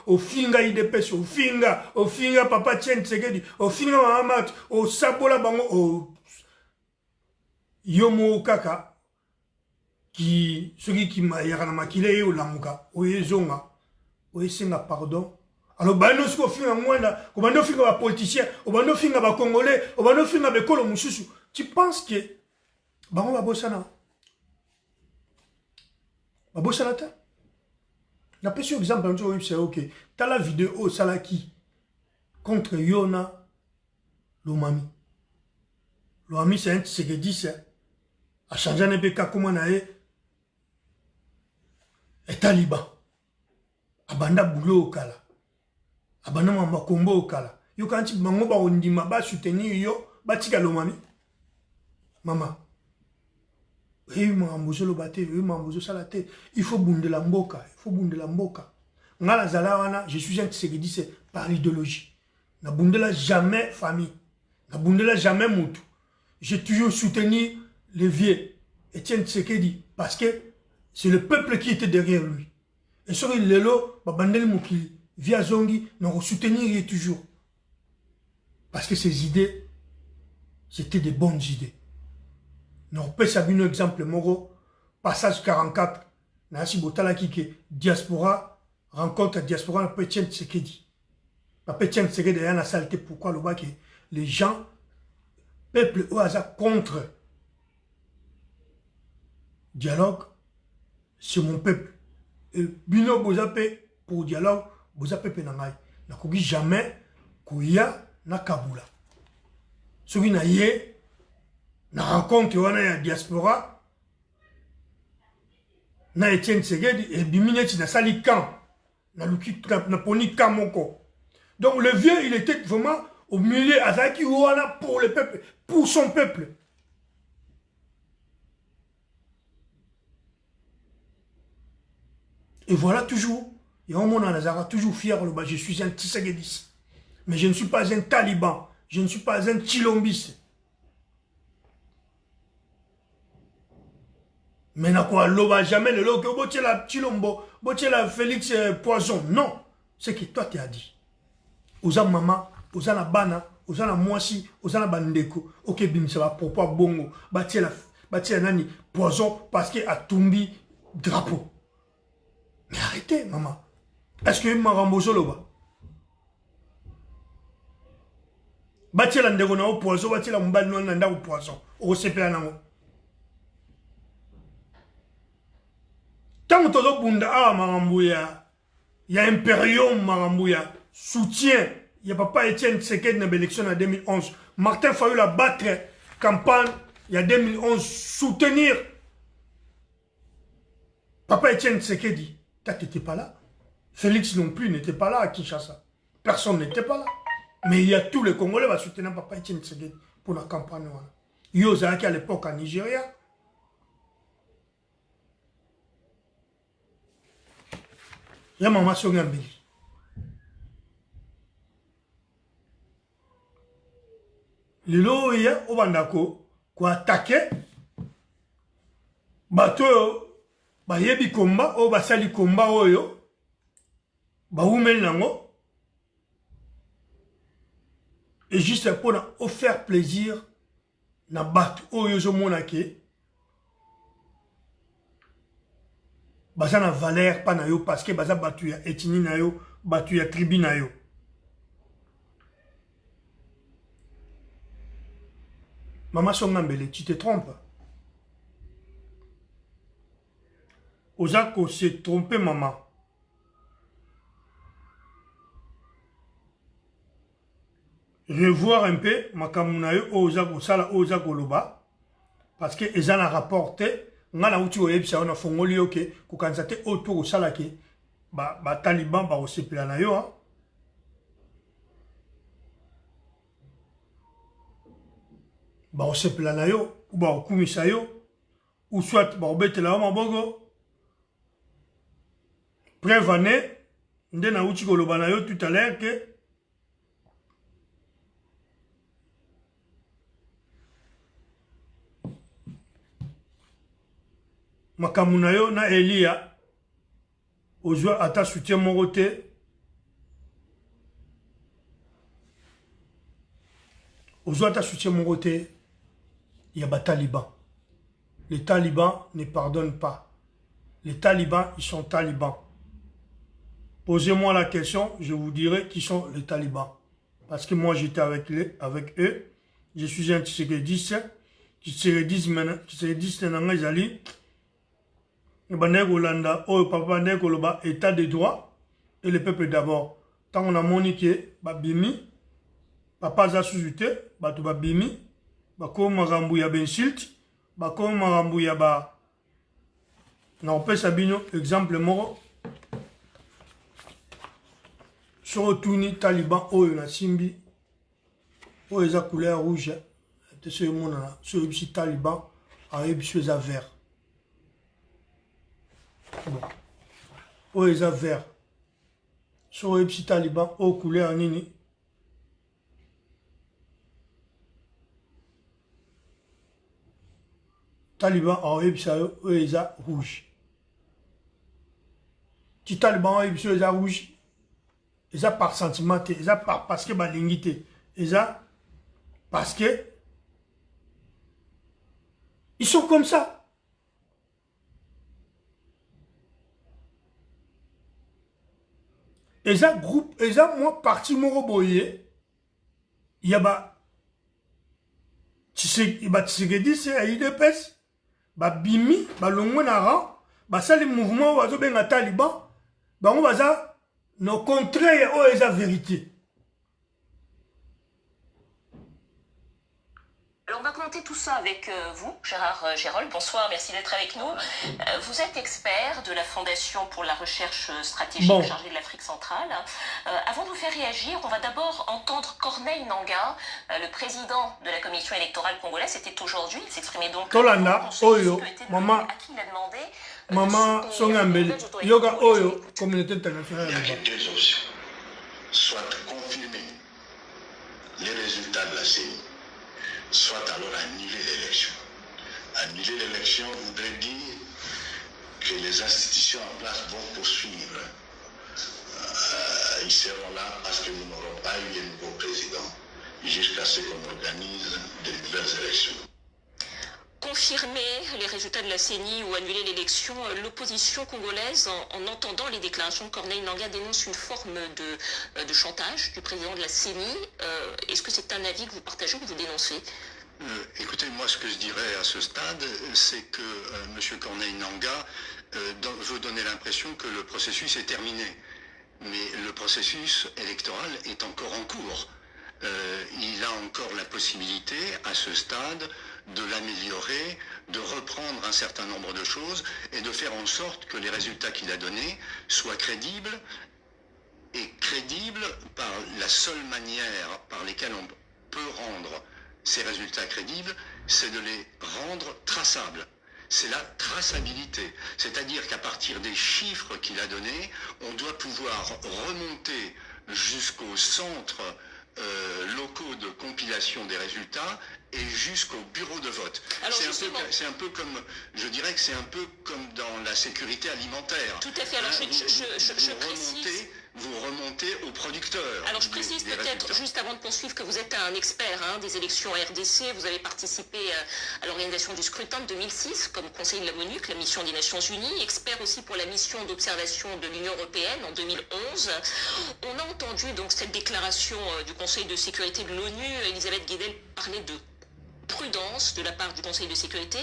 au Finga IDPS, au Finga Papa Tien Tshisekedi, au Finga Mahamat, au Sabola Bango, au Yomo Kaka, qui, celui qui m'a yaranamakileé au Lamuka, au Yezonga, au Yesenga, pardon. Alors, bando siko finga mwanda, bando finga ba politicien, bando finga ba congolais, bando finga ba kolo mususu. Tu penses que bango ba bossana? Ba bossana ta? Na pesi exemple un jour c'est OK. T'as la vidéo Salaki contre Yona Lomami. Lomami c'est un Tshisekedi c'est a changé un peu comment nae et taliban. Abanda boulot au kala. Abana mama kombo okala. Yo kanti bango ba ondima ba soutenir yo batika Lomami. Mama. Mambozo bate, mambozo salate. Il faut bounder la mboka, Ngala zalawana, je suis un Tshisekedi c'est par idéologie. Na bundela jamais famille. Na bundela jamais moutou. J'ai toujours soutenu les vieux Etienne Tshisekedi parce que c'est le peuple qui était derrière lui. Et sur le lelo, babandel mokili. Via Zongi, nous soutenir toujours. Parce que ces idées, c'était des bonnes idées. Nous peut savoir un exemple, Moro, passage 44, Nasi Botala Kike, diaspora, rencontre diaspora, Pétien Tshisekedi. Pétien Tshisekedi est la saleté, pourquoi le bas que les gens, peuple au hasard contre dialogue, c'est mon peuple. Et Bino Bozapé, pour dialogue, vous avez penangai na kogi jamais kuya na kabula soki na ye na rencontre wana ya diaspora na Etienne Tshisekedi et bimineti na sali camp na luki na poni kamoko. Donc le vieux il était vraiment au milieu azaki wana pour le peuple, pour son peuple. Et voilà toujours. Et on m'en toujours fier, je suis un Tshisekedi. Mais je ne suis pas un taliban. Je ne suis pas un chilombiste. Mais n'a quoi, l'oba jamais le logo, botier la chilombo, botier la Félix Poison. Non. C'est que toi tu as dit. Oza mama, oza na bana, ozana mwasi, ozana bandeko, ok bimisa ba popo bongo, batia nani poison parce que a tumbi drapeau. Mais arrêtez, maman. Est-ce que marambo zoloba? Batia la ndeko na poison, batia la mbali no na ndako poison. O sepela nango. Tant que tu bunda ah marambo ya Imperium marambo ya soutien. Il y a papa Etienne Tshisekedi dans l'élection en 2011. Martin Fayulu a battre campagne il y a 2011 soutenir papa Etienne Tshisekedi. Tu n'étais pas là. Félix non plus n'était pas là à Kinshasa. Personne n'était pas là. Mais il y a tous les Congolais qui soutenir papa Etienne Tshisekedi pour la campagne. Yozaki à l'époque en Nigeria. Il y a maman Songambeli. Lilo ya obandako ko attaquer bato ba yebi komba o basali komba oyo ba umel nango et juste pour offrir plaisir na bato oyo zo monake baza na valeur pa na yo parce que baza batu ya etini na yo batu ya tribu na yo. Maman Songambele, tu te trompes. Ozako s'est trompé, maman. Revoir un peu, makamunayo, Ozako sala, Ozako loba. Parce que ils en a rapporté, on a outil au yebsa, on a fongoli, ok, kukansate autour au salake, ba taliban, ba oseplanayo, hein. Ba osepelana yo, ou ba okumisa yo, ou soit ba obetela yo mabongo. Prévané, nde na uchi koloba na yo tout à l'heure que makamuna yo na Elia ozwa ata soutien moko te. Ozwa ata soutien moko te. Il y a des talibans. Les talibans ne pardonnent pas. Les talibans, ils sont talibans. Posez-moi la question, je vous dirai qui sont les talibans. Parce que moi, j'étais avec eux. Je suis un Tshisekedi. Tshisekedi maintenant, ils allaient. Et Hollanda, papa Nekoloba, état de droit. Et le peuple d'abord. Tant on a moniqué, Bimi, papa Zasuzute, Batouba Bimi. Bako marambu ya bensilt, bako marambu ya ba. Na opesa bino exemple moro. Sur tuni taliban oyo na simbi. Oyo eza couleur rouge. Te se mona na sur ebisi taliban a ebisi eza vert. Bon. Oyo eza vert. Sur ebisi taliban o couleur nini. Taliban en ebisa eza rouge. Ti Taliban en ebisa eza rouge. Eza par sentiment, eza par parce que balingité. Eza parce que ils sont comme ça. Eza groupe, eza moi parti moro boye. Yaba Tshisekedi c'est à IDPS. Ba bimi, ba longwe na ran, ba sali mouvement wazo benga taliban, ba on baza no contraire o eza vérité. Alors on va commenter tout ça avec vous, Gérard Gérold. Bonsoir, merci d'être avec nous. Vous êtes expert de la Fondation pour la recherche stratégique chargée de l'Afrique centrale. Avant de vous faire réagir, on va d'abord entendre Corneille Nangaa, le président de la commission électorale congolaise. C'était aujourd'hui, il s'exprimait donc Tolanda, Oyo, Maman, à qui il a demandé Maman Songambeli, Yoga Oyo, communauté internationale. Il y a deux options. Soit confirmer les résultats de la CENI, soit alors annuler l'élection. Annuler l'élection voudrait dire que les institutions en place vont poursuivre. Ils seront là parce que nous n'aurons pas eu un nouveau président. jusqu'à ce qu'on organise de nouvelles élections. Confirmer les résultats de la CENI ou annuler l'élection, l'opposition congolaise, en entendant les déclarations de Corneille Nangaa, dénonce une forme de chantage du président de la CENI. Est-ce que c'est un avis que vous partagez ou que vous dénoncez? Écoutez, moi ce que je dirais à ce stade, c'est que M. Corneille Nangaa veut donner l'impression que le processus est terminé. Mais le processus électoral est encore en cours. Il a encore la possibilité, à ce stade, de l'améliorer, de reprendre un certain nombre de choses et de faire en sorte que les résultats qu'il a donnés soient crédibles, et crédibles par la seule manière par laquelle on peut rendre ces résultats crédibles, c'est de les rendre traçables. C'est la traçabilité. C'est-à-dire qu'à partir des chiffres qu'il a donnés, on doit pouvoir remonter jusqu'aux centres locaux de compilation des résultats et jusqu'au bureau de vote. C'est un peu comme, je dirais que c'est un peu comme dans la sécurité alimentaire. Tout à fait. Alors vous remontez aux producteurs. Alors je précise peut-être, juste avant de poursuivre, que vous êtes un expert des élections RDC. Vous avez participé à l'organisation du scrutin de 2006 comme conseiller de la MONUC, la mission des Nations Unies, expert aussi pour la mission d'observation de l'Union Européenne en 2011. On a entendu donc cette déclaration du Conseil de sécurité de l'ONU. Elisabeth Guedel parlait de prudence de la part du Conseil de sécurité.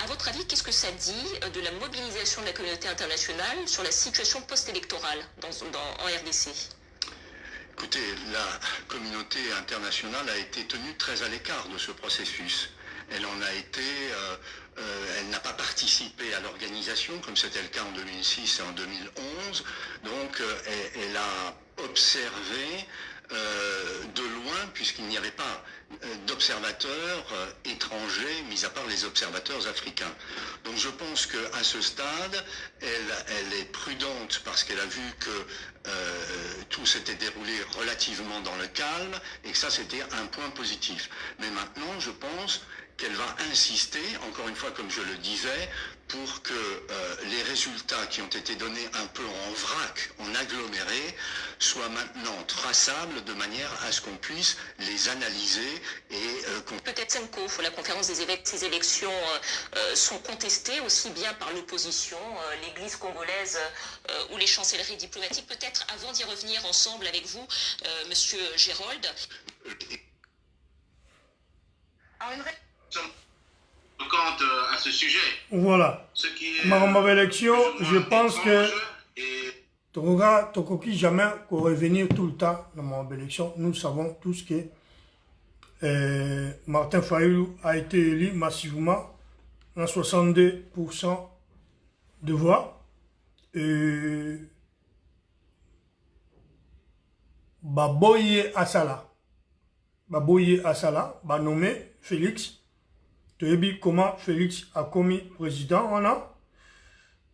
À votre avis, qu'est-ce que ça dit de la mobilisation de la communauté internationale sur la situation post-électorale en RDC? Écoutez, la communauté internationale a été tenue très à l'écart de ce processus. Elle en a été, elle n'a pas participé à l'organisation, comme c'était le cas en 2006 et en 2011. Donc, elle a observé de loin, puisqu'il n'y avait pas d'observateurs étrangers, mis à part les observateurs africains. Donc je pense qu'à ce stade, elle est prudente parce qu'elle a vu que tout s'était déroulé relativement dans le calme et que ça c'était un point positif. Mais maintenant, je pense qu'elle va insister, encore une fois comme je le disais, pour que les résultats qui ont été donnés un peu en vrac, en aggloméré, soient maintenant traçables de manière à ce qu'on puisse les analyser et peut-être Senko, la conférence des évêques, ces élections sont contestées aussi bien par l'opposition, l'église congolaise ou les chancelleries diplomatiques. Peut-être avant d'y revenir ensemble avec vous, Monsieur Gérold. Quant à ce sujet. Voilà. Ma élection, je pense que Togoga, Tokoki, jamais qu'on revenir tout le temps dans ma élection. Nous savons tous que Martin Fayulu a été élu massivement à 62% de voix. Et Baboye Asala, nommé Félix. Tu as vu comment Félix a commis président, on a.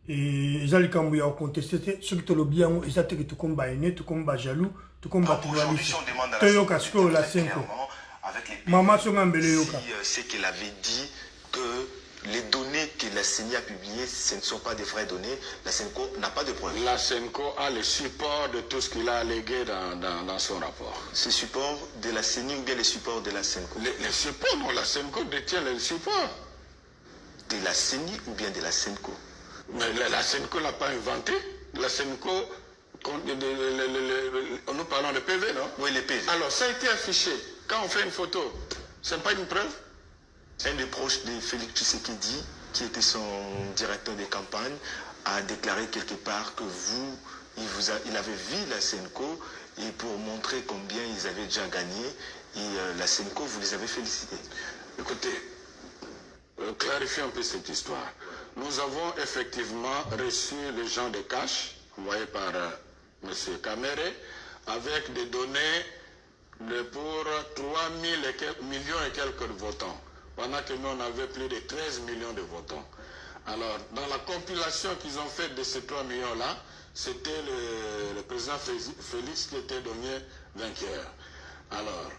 Et ils ont contesté ce qui te le bien, ils ont dit que tu combat aîné, tu combat jaloux, tu combat tribalisme. Tu as vu la 5 Maman c'est qu'elle avait dit que les données que la CENI a publiées, ce ne sont pas des vraies données. La CENCO n'a pas de preuves. La CENCO a le support de tout ce qu'il a allégué dans son rapport. Ce support de la CENI ou bien les supports de la CENCO? Les supports, non, la CENCO détient les supports. De la CENI ou bien de la CENCO? Mais la CENCO n'a pas inventé. La CENCO, nous parlons de PV, non? Oui, les PV. Alors, ça a été affiché. Quand on fait une photo, ce n'est pas une preuve? Un des proches de Félix Tshisekedi, qui était son directeur de campagne, a déclaré quelque part que il avait vu la CENCO et pour montrer combien ils avaient déjà gagné, et la CENCO, vous les avez félicités. Écoutez, clarifions un peu cette histoire. Nous avons effectivement reçu les gens de cash, envoyés par M. Kamere, avec des données pour 3 millions et quelques votants. Pendant que nous, on avait plus de 13 millions de votants. Alors, dans la compilation qu'ils ont faite de ces 3 millions-là, c'était le président Félix qui était donné vainqueur. Alors,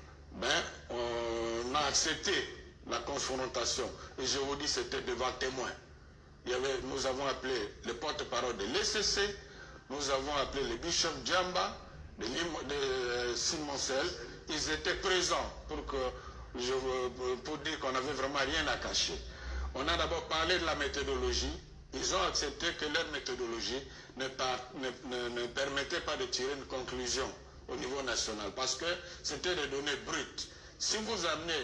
on a accepté la confrontation. Et je vous dis, c'était devant témoins. Nous avons appelé le porte-parole de l'ECC, nous avons appelé le bishop Djamba, de Simoncel, ils étaient présents pour dire qu'on n'avait vraiment rien à cacher. On a d'abord parlé de la méthodologie. Ils ont accepté que leur méthodologie ne permettait pas de tirer une conclusion au niveau national parce que c'était des données brutes. Si vous amenez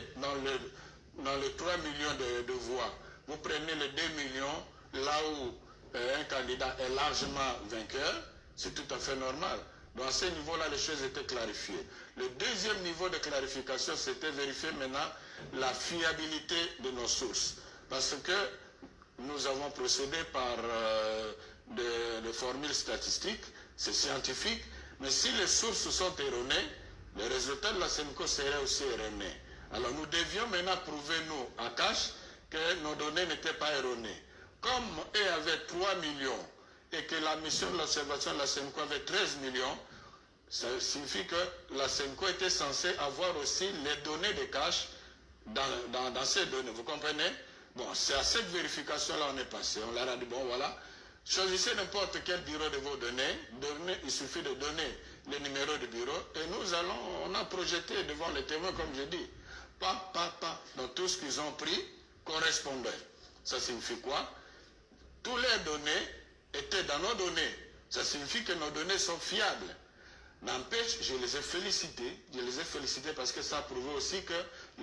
dans les 3 millions de voix, vous prenez les 2 millions là où un candidat est largement vainqueur, c'est tout à fait normal. Donc à ce niveau-là, les choses étaient clarifiées. Le deuxième niveau de clarification, c'était vérifier maintenant la fiabilité de nos sources. Parce que nous avons procédé par des formules statistiques, c'est scientifique, mais si les sources sont erronées, les résultats de la SENCO seraient aussi erronés. Alors nous devions maintenant prouver, nous, à cash, que nos données n'étaient pas erronées. Comme eux avaient 3 millions et que la mission de l'observation de la SENCO avait 13 millions, ça signifie que la SENCO était censée avoir aussi les données de cash dans ces données. Vous comprenez? Bon, c'est à cette vérification-là on est passé. On leur a dit, bon voilà, choisissez n'importe quel bureau de vos données, il suffit de donner le numéro de bureau et on a projeté devant les témoins, comme je dis, pas. Donc tout ce qu'ils ont pris correspondait. Ça signifie quoi? Toutes les données étaient dans nos données. Ça signifie que nos données sont fiables. N'empêche, je les ai félicités parce que ça prouvait aussi que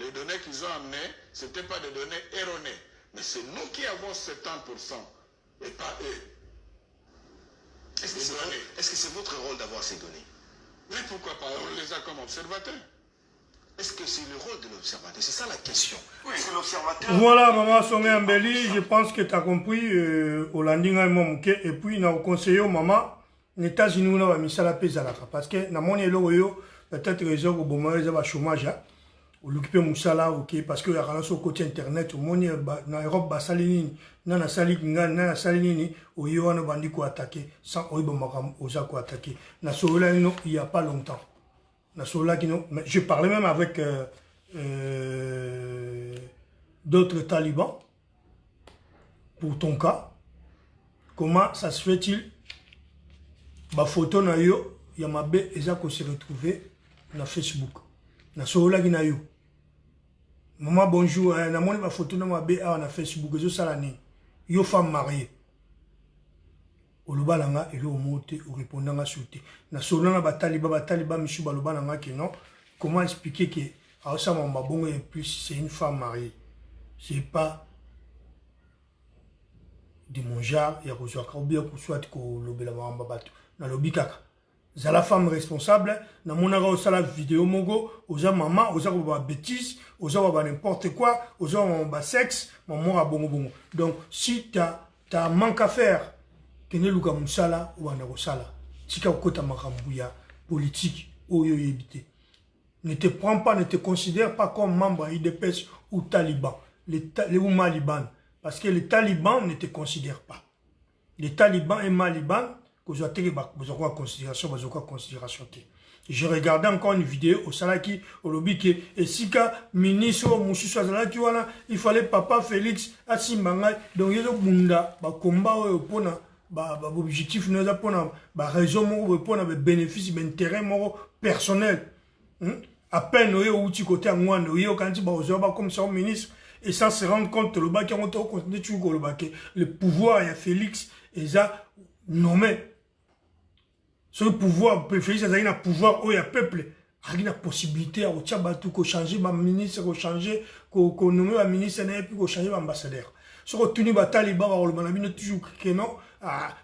les données qu'ils ont amenées, ce n'étaient pas des données erronées. Mais c'est nous qui avons 70% et pas eux. Est-ce que c'est votre rôle d'avoir ces données? Mais pourquoi pas? On les a comme observateurs. Est-ce que c'est le rôle de l'observateur? C'est ça la question. Oui, c'est l'observateur. Voilà, Maman Somé Ambeli, je pense que tu as compris au landing et puis, nous conseillons Maman. Les États-Unis on a mis ça la paix à la fin parce que dans mon élo peut-être raison au moment où chômage ou l'occupé moussala ok parce que y a sur côté internet au monde na Europe basalini na salini au yo on bandi ko attaquer sans oibo makam oza ko attaquer na sola non il y a pas longtemps na sola qui non je parlais même avec d'autres talibans pour ton cas comment ça se fait-il ba photo na yo ya mabe eza ko se retrouver na Facebook na sola ki na yo maman bonjour na moni ba photo na mabe na Facebook ezo sala ni yo femme mariée oloba langa elo mote o répondanga sauté na sola na bataliba misu ba loba langa que non comment expliquer que a ça mamba bongo et plus c'est une femme mariée c'est pas de mon genre ya ko soit ou bien ko soit ko lobela mamba bato na lobi kaka za la femme responsable na monaka osala vidéo moko oza maman oza ko ba bêtise oza ba n'importe quoi oza ba sexe maman a bongo donc si t'as manque à faire kene luka musala ou na ko sala tika kota makambu ya politique oyo yebité ne te prends pas ne te considère pas comme membre IDPS ou taliban les ou maliban parce que les talibans ne te considèrent pas les talibans et maliban je regardais encore une vidéo au Salaki, au lobby qui est Sika, ministre, Moussou il fallait papa Félix, Asimbanga, donc il y a Bunda, combat pour objectif, raison, pour bénéfice, intérêt personnel. À peine, où tu côté à moi, quand tu vas comme son ministre, et sans se rendre compte, le pouvoir, il y a Félix, et ça, nommé. Ce pouvoir, Félix a un pouvoir où il y a peuple, il y a la possibilité de changer ma ministre, de changer, de nommer ma ministre, et puis de changer l'ambassadeur. Si on tenu les talibans, on a toujours que non,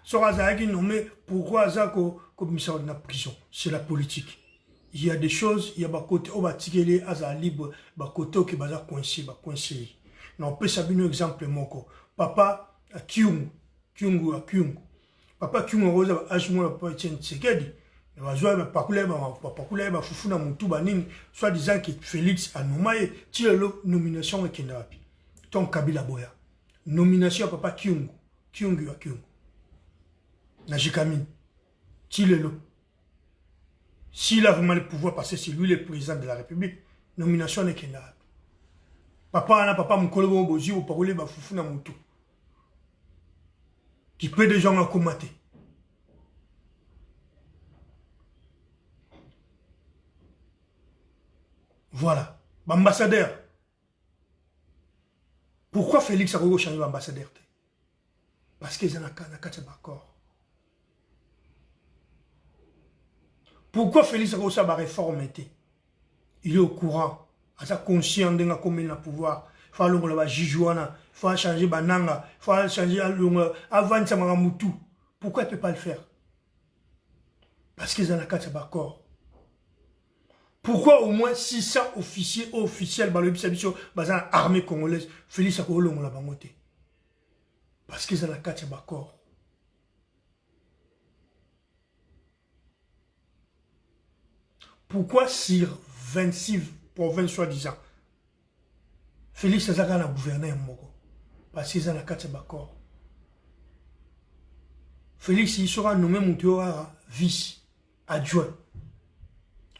si on a nommé, pourquoi ça commissaire de la prison? C'est la politique. Il y a des choses, il y a des côtés, on va tirer à libre, des côtés qui sont coincés. On peut savoir un exemple, papa, à Kyungu. Papa Kyungu roza ajmo papa Etienne Tshisekedi bazwa ba pakule ba fufuna mutu banini soit disant que Félix a nommé tilo nomination ekenda wapi ton Kabila Boya nomination papa Kyungu na Jikamine tilo s'il a vraiment le pouvoir parce que c'est lui le président de la République nomination ekenda wapi papa mukolo bozi o pakule ba fufuna mutu qui peut des gens en commater. Voilà. Ambassadeur. Pourquoi Félix a changé d'ambassadeur? Parce qu'ils ont un accord. Pourquoi Félix a changé de réforme? Il est au courant. Il est conscient de combien il a pouvoir. Il faut aller Jijouana. Il faut changer Bananga. Il faut changer avant Samaramoutou. Pourquoi il ne peut pas le faire? Parce qu'ils ont un accord. Pourquoi au moins 600 officiers officiels dans l'armée congolaise, Félix a changé de bangoté? Parce qu'ils ont un accord. Pourquoi sur 26 provinces soi-disant, Félix a gouverné un Mogo? Parce qu'ils ont un accord. Félix il sera nommé Moutouara vice, adjoint.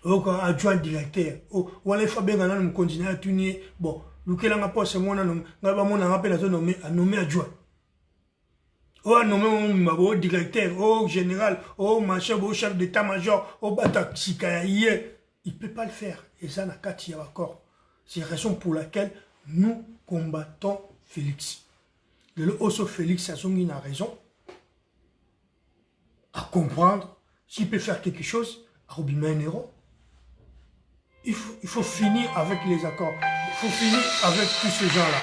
Adjoint directeur. Ou allez faire bien nous continuer à tourner. Bon, nous qui l'avons pas, c'est moi, on a rappelé à nommer adjoint. Oh, nommé au directeur, au général, au machin, au chef d'état-major, au bataxika, il ne peut pas le faire. Et ça n'a qu'à tirer d'accord. C'est la raison pour laquelle nous combattons Félix. Le Osso Félix, ça a raison à comprendre s'il peut faire quelque chose à Robin Nero. Il faut finir avec les accords. Il faut finir avec tous ces gens-là.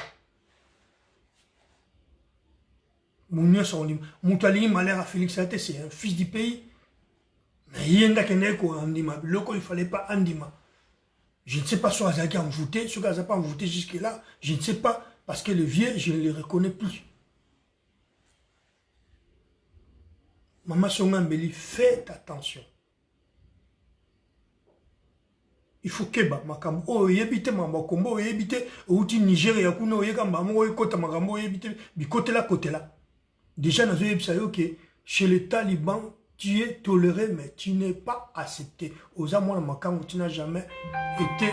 Moutali malheur à Félix, c'est un fils du pays. Mais il y a un Andima. Il ne fallait pas Andima. Je ne sais pas si Azaki a voté, si Azaki n'a pas voté jusque-là. Je ne sais pas, parce que le vieux, je ne le reconnais plus. Maman Songambeli, faites attention. Il faut que makambo o yebite mamba kombo o yebite outi Nigeria kuno yekamba mo yekota makambo o yebite bi côté là. Déjà dans le que chez les talibans tu es toléré mais tu n'es pas accepté. Aux amants makambo tu n'as jamais été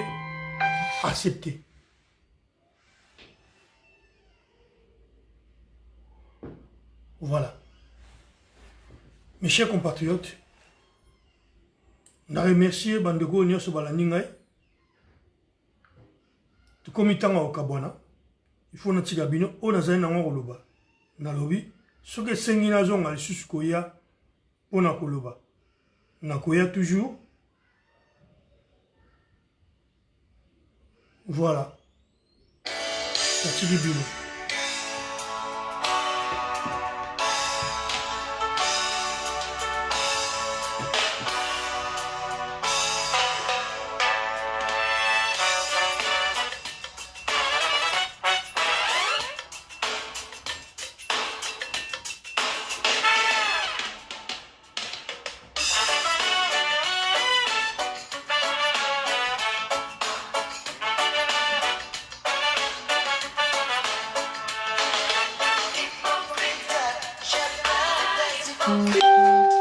accepté. Voilà. Mes chers compatriotes, on a remercié Bandego Nyoso Balaningai. Tout comme il au Kabwana, il faut notre gabino, on a zéné dans le loba. Na lobi, ce que c'est une raison à l'isuskoya, on a koloba. Na koya toujours. Voilà. Merci bino. Thank you.